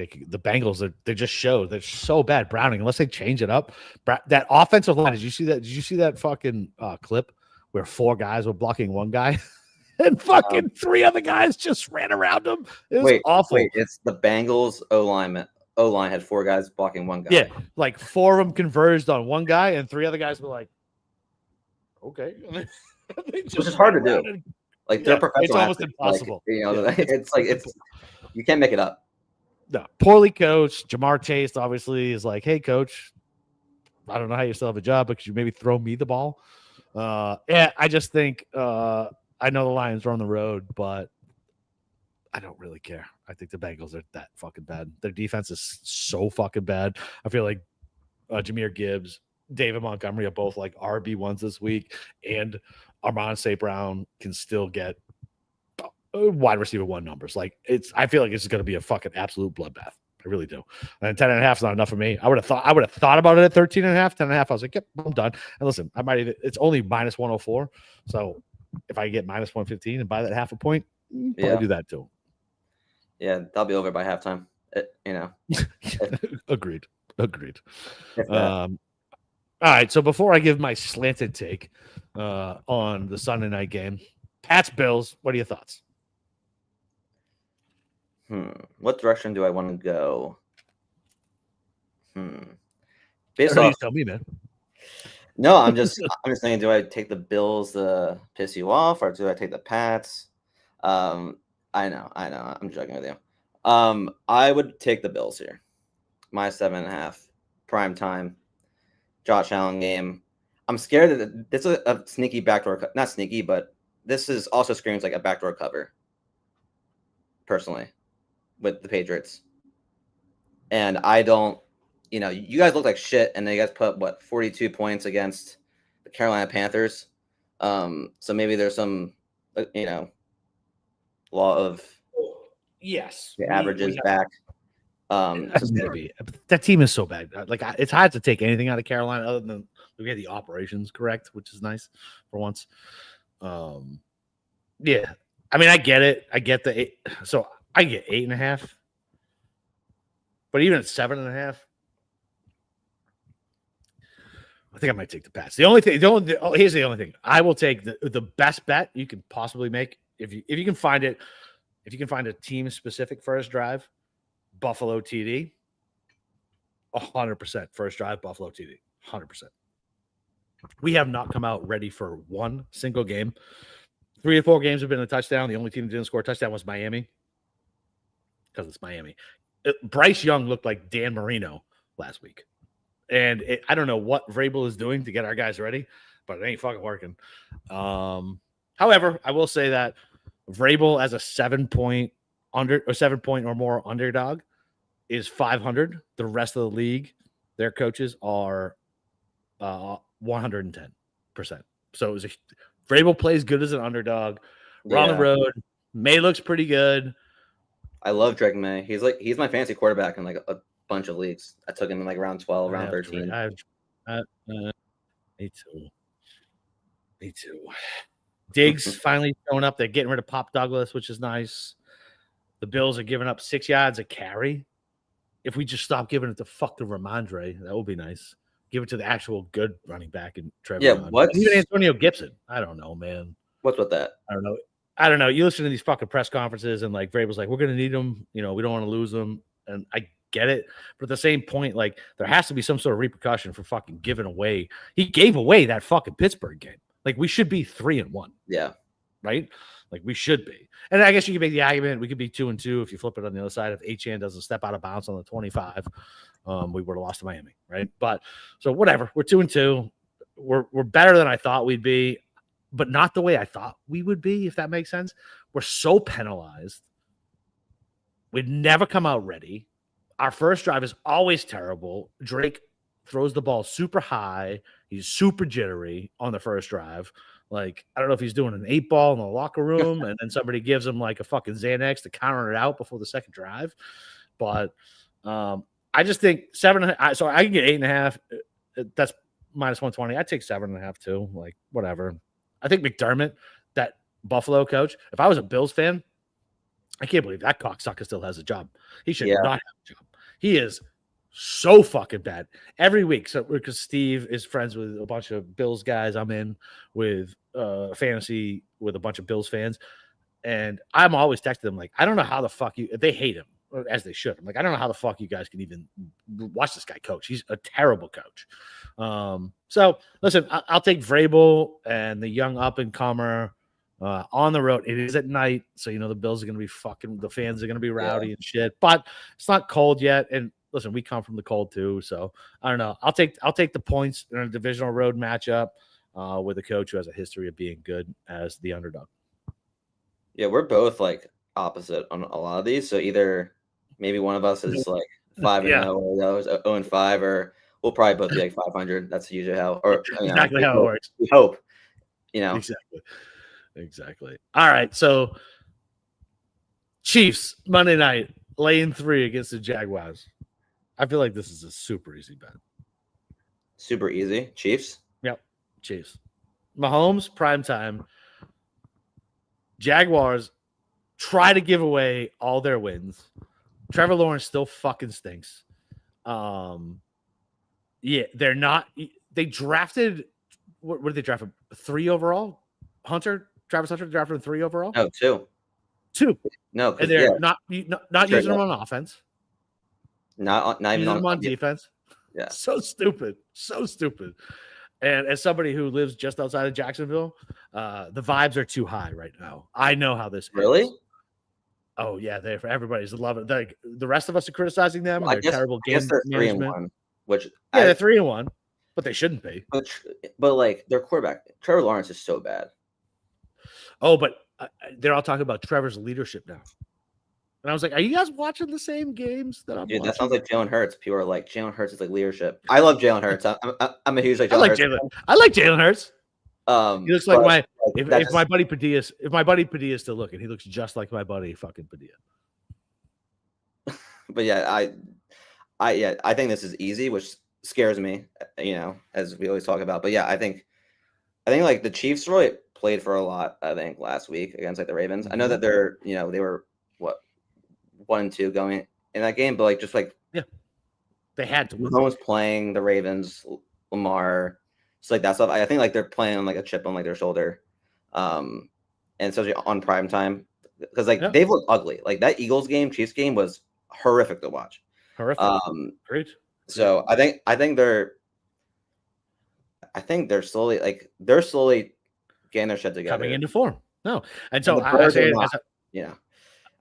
can. The Bengals, they just showed they're so bad. Browning, unless they change it up. That offensive line, did you see that? Did you see that fucking clip where 4 guys were blocking one guy and fucking 3 other guys just ran around him? It was awful. Wait, it's the Bengals O-line had 4 guys blocking one guy. Yeah, like 4 of them converged on one guy and 3 other guys were like, okay. Which is hard to do. Like they're professional. It's almost impossible. Like, it's you can't make it up. No, poorly coached. Jamar Chase obviously is like, hey, coach, I don't know how you still have a job, but could you maybe throw me the ball? I just think I know the Lions are on the road, but I don't really care. I think the Bengals are that fucking bad. Their defense is so fucking bad. I feel like Jahmyr Gibbs, David Montgomery are both like RB1s this week, and Amon St. Brown can still get wide receiver 1 numbers. Like I feel like it's going to be a fucking absolute bloodbath. I really do. And 10.5 is not enough for me. I would have thought about it at 13.5, 10.5. I was like, yep, I'm done. And listen, it's only -104. So if I get -115 and buy that half a point, probably do that too. Yeah, that'll be over by halftime. Agreed. All right, so before I give my slanted take on the Sunday night game, Pats Bills, what are your thoughts? What direction do I want to go? Based off, you tell me, man. No, I'm just saying, do I take the Bills to piss you off, or do I take the Pats? I know, I'm joking with you. I would take the Bills here. -7.5, prime time. Josh Allen game. I'm scared that this is a sneaky backdoor. Not sneaky, but this is also screams like a backdoor cover. Personally, with the Patriots, and I don't. You guys look like shit, and then you guys put 42 points against the Carolina Panthers. So maybe there's some, law of the averages back. Maybe that team is so bad. Like it's hard to take anything out of Carolina other than we had the operations correct, which is nice for once. Yeah, I mean, I get it. I get the 8. So I get 8.5, but even at 7.5, I think I might take the Pats. Here's the only thing I will take the best bet you can possibly make if you can find it. If you can find a team specific first drive. Buffalo TD, 100% first drive Buffalo TD. 100%. We have not come out ready for one single game. 3 or 4 games have been a touchdown. The only team that didn't score a touchdown was Miami because it's Miami. Bryce Young looked like Dan Marino last week. And I don't know what Vrabel is doing to get our guys ready, but it ain't fucking working. However, I will say that Vrabel as a 7-point or more underdog is 500. The rest of the league, their coaches are 110%. So it was Vrabel plays good as an underdog. We're on the road. May looks pretty good. I love Drake May. He's my fantasy quarterback in like a bunch of leagues. I took him in like round 12, round 13. Me too. Diggs finally showing up. They're getting rid of Pop Douglas, which is nice. The Bills are giving up 6 yards a carry. If we just stop giving it to fucking Ramondre, that would be nice. Give it to the actual good running back and Trevor. Yeah, what? Even Antonio Gibson. I don't know, man. What's with that? I don't know. You listen to these fucking press conferences and like Vrabel's like, we're gonna need him. We don't want to lose him. And I get it, but at the same point, like there has to be some sort of repercussion for fucking giving away. He gave away that fucking Pittsburgh game. Like we should be 3-1. Yeah. Right? Like we should be. And I guess you can make the argument we could be 2-2 if you flip it on the other side. If Achane doesn't step out of bounds on the 25, we would have lost to Miami, right? But so whatever. We're 2-2. We're better than I thought we'd be, but not the way I thought we would be, if that makes sense. We're so penalized. We'd never come out ready. Our first drive is always terrible. Drake throws the ball super high. He's super jittery on the first drive. Like, I don't know if he's doing an 8-ball in the locker room and then somebody gives him like a fucking Xanax to counter it out before the second drive. But I just think 7.5. So I can get 8.5. That's minus 120. I'd take 7.5 too. Like, whatever. I think McDermott, that Buffalo coach, if I was a Bills fan, I can't believe that cocksucker still has a job. He should not have a job. He is so fucking bad every week. So because Steve is friends with a bunch of Bills guys, I'm in with fantasy with a bunch of Bills fans, and I'm always texting them like, I don't know how the fuck they hate him as they should. I'm like, I don't know how the fuck you guys can even watch this guy coach. He's a terrible coach. So listen, I'll take Vrabel and the young up and comer. On the road, it is at night, so the Bills are going to be fucking. The fans are going to be rowdy and shit. But it's not cold yet, and listen, we come from the cold too, so I don't know. I'll take the points in a divisional road matchup with a coach who has a history of being good as the underdog. Yeah, we're both like opposite on a lot of these. So either maybe one of us is like 5-0, or the other 0-5, or we'll probably both be like 500. That's usually how, or exactly how it works. We hope, Exactly. All right. So Chiefs Monday night, laying 3 against the Jaguars. I feel like this is a super easy bet. Super easy. Chiefs? Yep. Chiefs. Mahomes, primetime. Jaguars try to give away all their wins. Trevor Lawrence still fucking stinks. Yeah, they're not. They drafted. What did they draft? 3 overall? Travis Hunter drafted 3 overall? No, 2. 2. No, and they're not using them on offense. Not even on defense. Yeah. So stupid. And as somebody who lives just outside of Jacksonville, the vibes are too high right now. I know how this really ends. Oh yeah, everybody's loving it. Like the rest of us are criticizing them. Well, they're terrible game management. 3-1, they're 3-1, but they shouldn't be. But like their quarterback, Trevor Lawrence, is so bad. Oh, but they're all talking about Trevor's leadership now. And I was like, are you guys watching the same games that I'm watching? That sounds like Jalen Hurts. People are like, Jalen Hurts is like leadership. I love Jalen Hurts. I'm a huge like Jalen Hurts. I like Jalen Hurts. He looks like if my buddy Padilla is still looking, he looks just like my buddy fucking Padilla. But yeah, I think this is easy, which scares me, as we always talk about. But yeah, I think like the Chiefs really played for a lot, I think, last week against like the Ravens. I know that they're, they were 1-2 going in that game, but like just like they had to win. Mahomes playing the Ravens, Lamar, so like that stuff. I think like they're playing on like a chip on like their shoulder, and especially on prime time because like they've looked ugly. Like that Eagles game, Chiefs game was horrific to watch. Horrific. Great. So I think they're slowly getting their shit together. Coming into form. No. And so the I Birds say are it not, as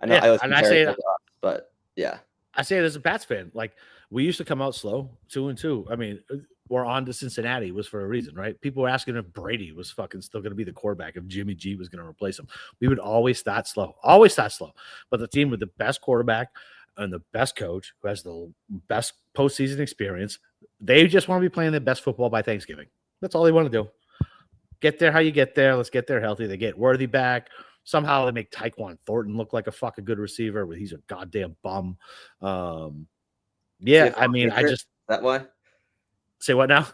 I know yeah, I was and I say comparing it to us, but yeah. I say it as a Pats fan. Like, we used to come out slow, 2-2. I mean, we're on to Cincinnati was for a reason, right? People were asking if Brady was fucking still going to be the quarterback, if Jimmy G was going to replace him. We would always start slow. But the team with the best quarterback and the best coach, who has the best postseason experience, they just want to be playing their best football by Thanksgiving. That's all they want to do. Get there how you get there. Let's get there healthy. They get Worthy back. Somehow they make Tyquan Thornton look like a fucking good receiver, but he's a goddamn bum. Yeah, I mean, I just... Is that why? Say what now?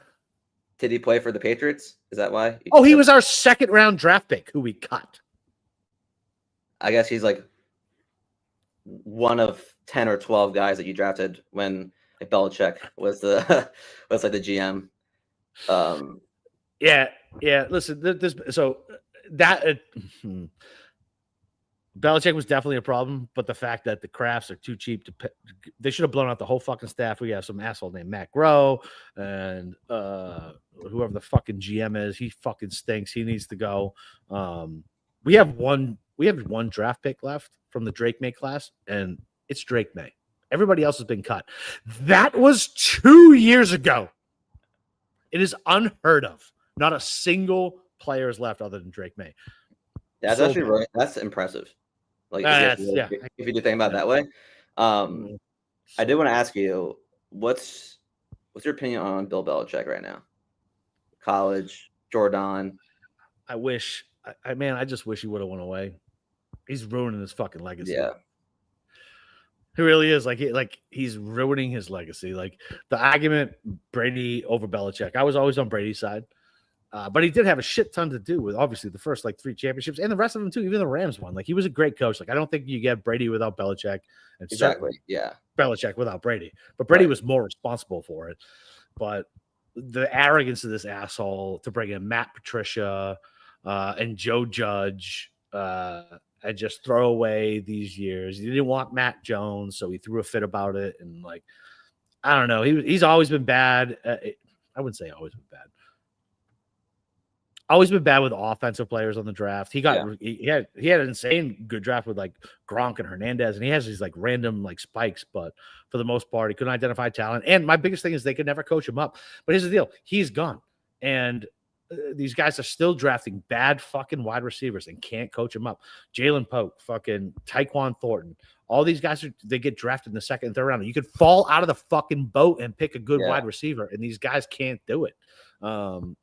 Did he play for the Patriots? Is that why? Oh, he was our second round draft pick who we cut. I guess he's like one of 10 or 12 guys that you drafted when Belichick was the was like the GM. Yeah. Listen, Belichick was definitely a problem, but the fact that the Crafts are too cheap to pay, they should have blown out the whole fucking staff. We have some asshole named Matt Groh and whoever the fucking GM is, he fucking stinks. He needs to go. We have one draft pick left from the Drake May class, and it's Drake May. Everybody else has been cut. That was 2 years ago. It is unheard of. Not a single player is left other than Drake May. That's actually really, that's impressive. Like if you do think about it that way. I did want to ask you, what's your opinion on Bill Belichick right now? College, Jordan. I just wish he would have went away. He's ruining his fucking legacy. Yeah. He really is. He's ruining his legacy. Like, the argument Brady over Belichick. I was always on Brady's side. But he did have a shit ton to do with, obviously, the first 3 championships and the rest of them too. Even the Rams won. Like, he was a great coach. Like, I don't think you get Brady without Belichick, and Exactly. Yeah. Belichick without Brady. But Brady was more responsible for it. But the arrogance of this asshole to bring in Matt Patricia and Joe Judge and just throw away these years. He didn't want Matt Jones, so he threw a fit about it. And I don't know. He's always been bad. I wouldn't say always been bad. Always been bad with offensive players on the draft. He had an insane good draft with Gronk and Hernandez, and he has these random spikes, but for the most part, he couldn't identify talent. And my biggest thing is they could never coach him up. But here's the deal: he's gone, and these guys are still drafting bad fucking wide receivers and can't coach him up. Jalen Pope, fucking Tyquan Thornton, all these guys they get drafted in the second and third round. You could fall out of the fucking boat and pick a good wide receiver, and these guys can't do it.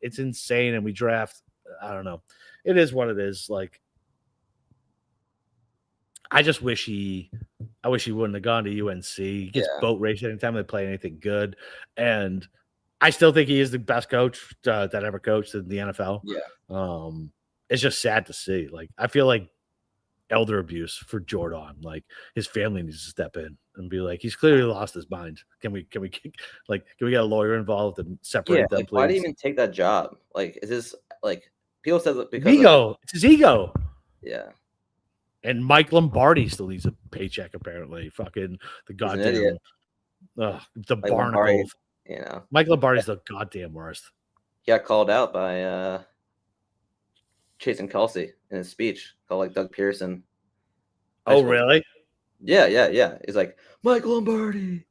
It's insane, and we draft. I don't know. It is what it is. I just wish he wouldn't have gone to UNC. He gets boat raced anytime they play anything good, and I still think he is the best coach that ever coached in the NFL. Yeah. It's just sad to see. I feel like elder abuse for Jordan. His family needs to step in and be like, he's clearly lost his mind. Can we get a lawyer involved and separate them, please? Why do you even take that job? Is this people said that because ego? It's his ego. Yeah. And Mike Lombardi still needs a paycheck, apparently. Fucking the goddamn the barnacle. Mike Lombardi's the goddamn worst. He got called out by Jason Kelsey in his speech, called Doug Pearson. Oh, really? Yeah. He's like, Mike Lombardi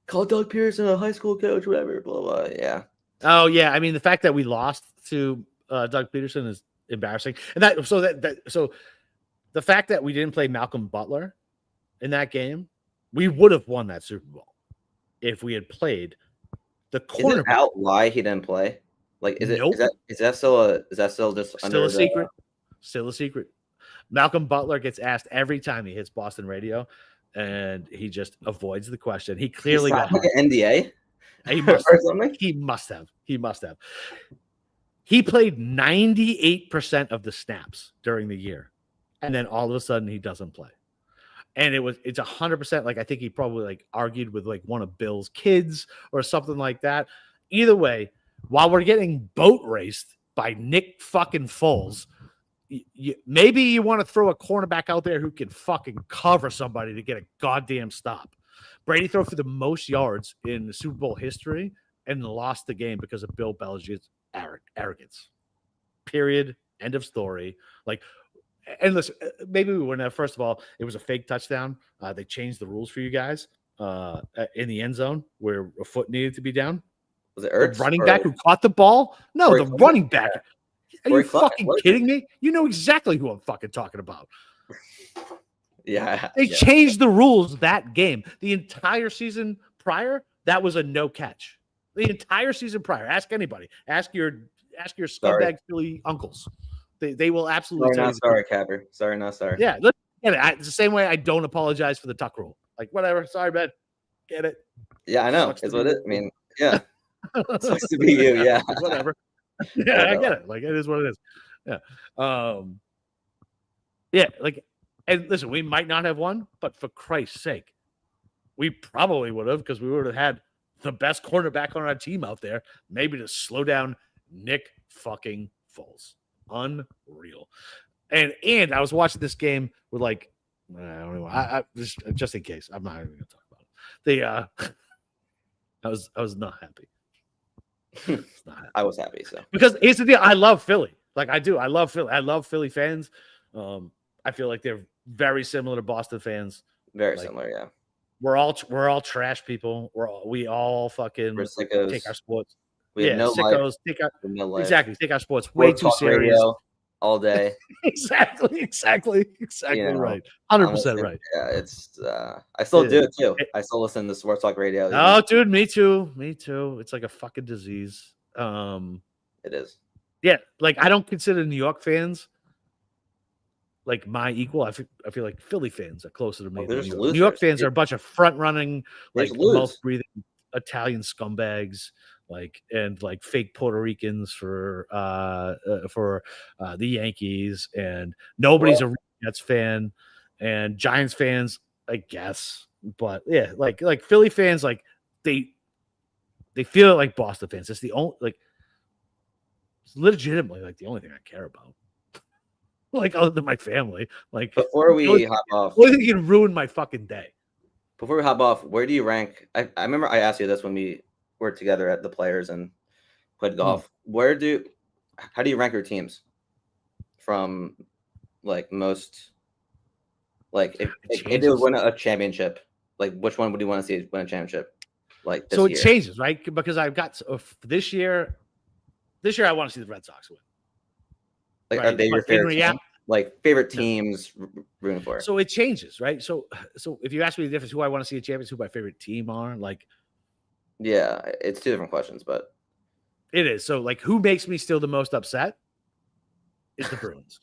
called Doug Pearson a high school coach, whatever, blah, blah. Yeah. Oh, yeah. I mean, the fact that we lost to Doug Peterson is embarrassing. And so the fact that we didn't play Malcolm Butler in that game, we would have won that Super Bowl if we had played the cornerback. Is it out why he didn't play? Is that still a secret? Still a secret. Malcolm Butler gets asked every time he hits Boston radio, and he just avoids the question. He clearly got an NDA. He must have. He played 98% of the snaps during the year, and then all of a sudden he doesn't play. And it's 100%. I think he probably argued with one of Bill's kids or something like that. Either way, while we're getting boat raced by Nick fucking Foles, maybe you want to throw a cornerback out there who can fucking cover somebody to get a goddamn stop. Brady threw for the most yards in the Super Bowl history and lost the game because of Bill Belichick's arrogance. Period. End of story. Like, and listen, maybe we wouldn't have. First of all, it was a fake touchdown. They changed the rules for you guys in the end zone where a foot needed to be down. Was it Ertz? The running back who caught the ball? No, the running back. Are you fucking kidding me? You know exactly who I'm fucking talking about. Yeah. They changed the rules that game. The entire season prior, that was a no catch. The entire season prior. Ask anybody. Ask your scumbag Philly uncles. They will absolutely tell you. Sorry, Capper. Sorry, not sorry. Yeah, let's get it. It's the same way I don't apologize for the tuck rule. Like, whatever. Sorry, man. Get it. Yeah, I know. It's what it is. I mean, yeah. It sucks to be you. Yeah. Whatever. Yeah, I get it. Like, it is what it is. Yeah. Yeah, like, and listen, we might not have won, but for Christ's sake, we probably would have, because we would have had the best cornerback on our team out there, maybe to slow down Nick fucking Foles. Unreal. And I was watching this game with like, I don't know, I just in case, I'm not even gonna talk about it. I was not happy. I was happy. So because here's the deal, I love Philly. Like I do. I love Philly. I love Philly fans. I feel like they're very similar to Boston fans. Very like, similar, yeah. We're all trash people. We all fucking take our sports. We have no sickos. Life. Exactly. Take our sports way too serious. All day. exactly right. 100% right. Yeah, it's I still do it too. I still listen to sports talk radio. Oh, dude, me too. It's like a fucking disease. It is. Yeah, like I don't consider New York fans like my equal. I feel like Philly fans are closer to me than New York fans are a bunch of front running, like mouth breathing Italian scumbags, like and like fake Puerto Ricans for the Yankees, and nobody's a Jets fan, and Giants fans, I guess. But yeah, like Philly fans, like they feel like Boston fans. It's the only it's legitimately like the only thing I care about. Like other than my family. Like before we hop off, only thing can ruin my fucking day. Before we hop off, where do you rank? I remember I asked you this when we were together at the Players and played golf. How do you rank your teams from like most? Like if they would win a championship, like which one would you want to see win a championship? Like this so it year? Changes, right? Because I've got this year I want to see the Red Sox win. Like, are they your favorite team? Like favorite teams rooting for? So it changes, right? So if you ask me the difference, who I want to see a champions, who my favorite team are, like, yeah, it's two different questions, but it is. So like, who makes me still the most upset? Is the Bruins.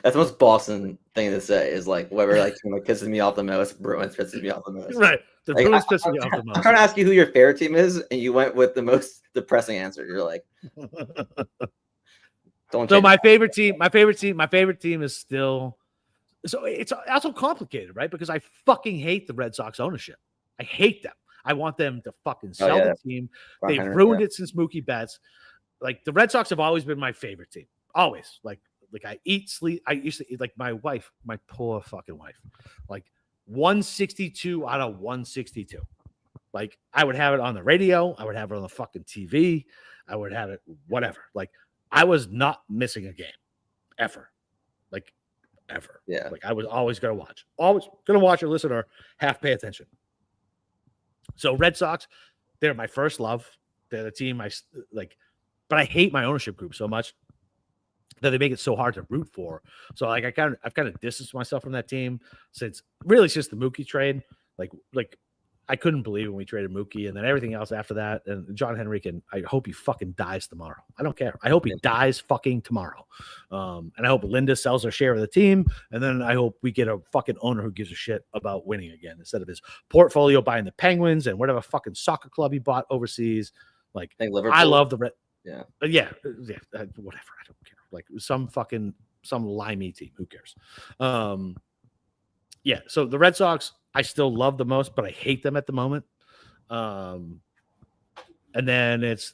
That's the most Boston thing to say. Is like whoever like pisses me off the most. Bruins pisses me off the most. Right. The Bruins pisses me off the most. I'm trying to ask you who your favorite team is, and you went with the most depressing answer. You're like. So my favorite team is still. So it's also complicated, right? Because I fucking hate the Red Sox ownership. I hate them. I want them to fucking sell the team. They've ruined it since Mookie Betts. Like the Red Sox have always been my favorite team. Always. Like I eat, sleep. I used to eat like my wife, my poor fucking wife. Like 162 out of 162. Like I would have it on the radio. I would have it on the fucking TV. I would have it whatever. Like I was not missing a game ever. Like ever. Yeah. Like I was always going to watch. Always going to watch or listen or half pay attention. So Red Sox, they're my first love. They're the team I like, but I hate my ownership group so much that they make it so hard to root for. So like I've kind of distanced myself from that team since the Mookie trade. Like I couldn't believe when we traded Mookie, and then everything else after that. And John Henrique, and I hope he fucking dies tomorrow. I don't care. I hope he dies fucking tomorrow. And I hope Linda sells her share of the team. And then I hope we get a fucking owner who gives a shit about winning again instead of his portfolio buying the Penguins and whatever fucking soccer club he bought overseas. Like I love the yeah, whatever. I don't care. Like some limey team. Who cares? Yeah. So the Red Sox, I still love the most, but I hate them at the moment. And then it's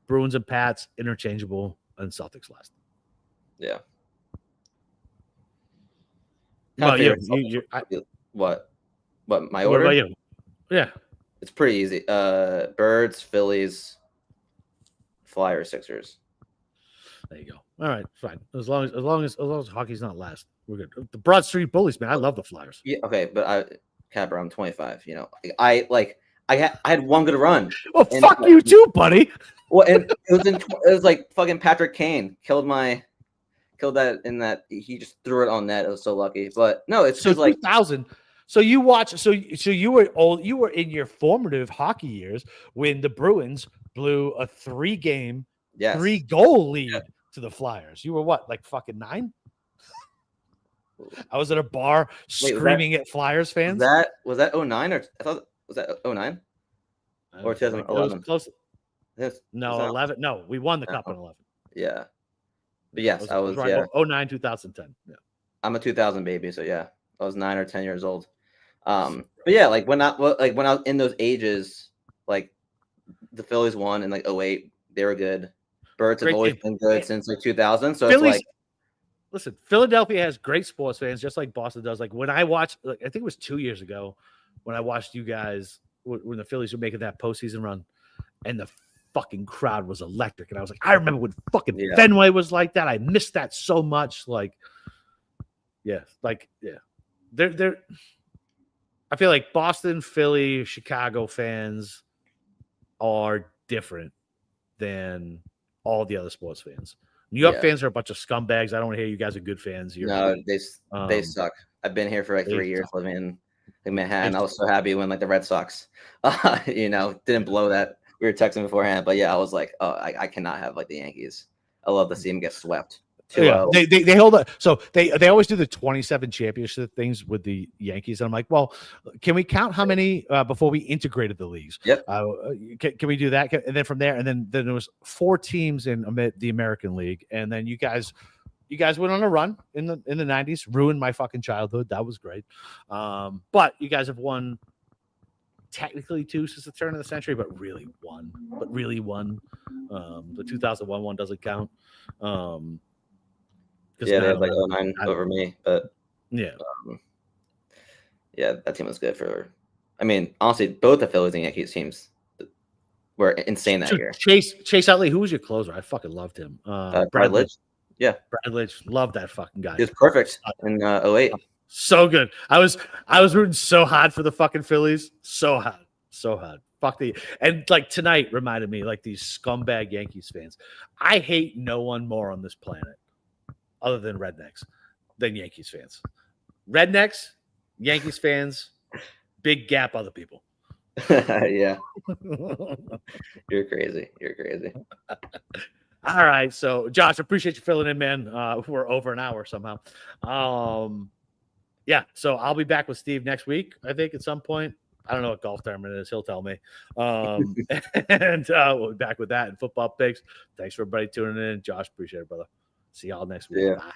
Bruins and Pats interchangeable, and Celtics last. Yeah. Well, what? What my What order? about you? Yeah, It's pretty easy. Birds, Phillies, Flyers, Sixers. there you go. All right, fine. As long as hockey's not last, we're good. The Broad Street Bullies, man. I love the Flyers. Yeah, okay, but Capper, I'm 25. You know, I had one good run. Well, fuck you too, buddy. Well, and it was like fucking Patrick Kane killed that in that he just threw it on net. It was so lucky. But no, it's so just like 2000. So you watch. So you were old. You were in your formative hockey years when the Bruins blew a 3-game, 3-goal lead to the Flyers. You were what, like fucking 9? I was at a bar screaming at Flyers fans. Was that 09 or I thought was that 09 or 2011? Close. No, 11. No, we won the cup in 11. Yeah. But yes, I was right. 09, 2010. Yeah. I'm a 2000 baby, so yeah. I was 9 or 10 years old. But yeah, like when I was in those ages, like the Phillies won in like 08, they were good. Birds have always been good since like 2000. So Phillies, it's like, listen, Philadelphia has great sports fans, just like Boston does. Like when I watched, I think it was 2 years ago, when I watched you guys when the Phillies were making that postseason run, and the fucking crowd was electric, and I was like, I remember when fucking Fenway was like that. I missed that so much. Like, they're. I feel like Boston, Philly, Chicago fans are different than all the other sports fans. New York fans are a bunch of scumbags. I don't want to hear you guys are good fans. No, they suck. I've been here for like 3 years living in Manhattan. I was so happy when like the Red Sox, didn't blow that. We were texting beforehand, but yeah, I was like, oh, I cannot have like the Yankees. I love to see them get swept. Yeah, they hold up. So they always do the 27 championship things with the Yankees. And I'm like, well, can we count how many before we integrated the leagues? Yep. Can we do that? And then from there, and then there was 4 teams in the American League, and then you guys went on a run in the 90s, ruined my fucking childhood. That was great. But you guys have won technically 2 since the turn of the century, but really one. The 2001 one doesn't count. Yeah, they had like 09 over me, but yeah, that team was good for. I mean, honestly, both the Phillies and Yankees teams were insane that year. Chase Utley, who was your closer? I fucking loved him. Brad Lidge. Yeah, Brad Lidge, loved that fucking guy. He was perfect in 08. So good. I was rooting so hard for the fucking Phillies, so hard. Fuck and like tonight reminded me like these scumbag Yankees fans. I hate no one more on this planet other than rednecks than Yankees fans. Rednecks, Yankees fans, big gap other people. Yeah. You're crazy. All right. So Josh, appreciate you filling in, man. We're over an hour somehow. So I'll be back with Steve next week, I think, at some point. I don't know what golf tournament is. He'll tell me. And we'll be back with that and football picks. Thanks for everybody tuning in. Josh, appreciate it, brother. See y'all next week. Yeah. Bye.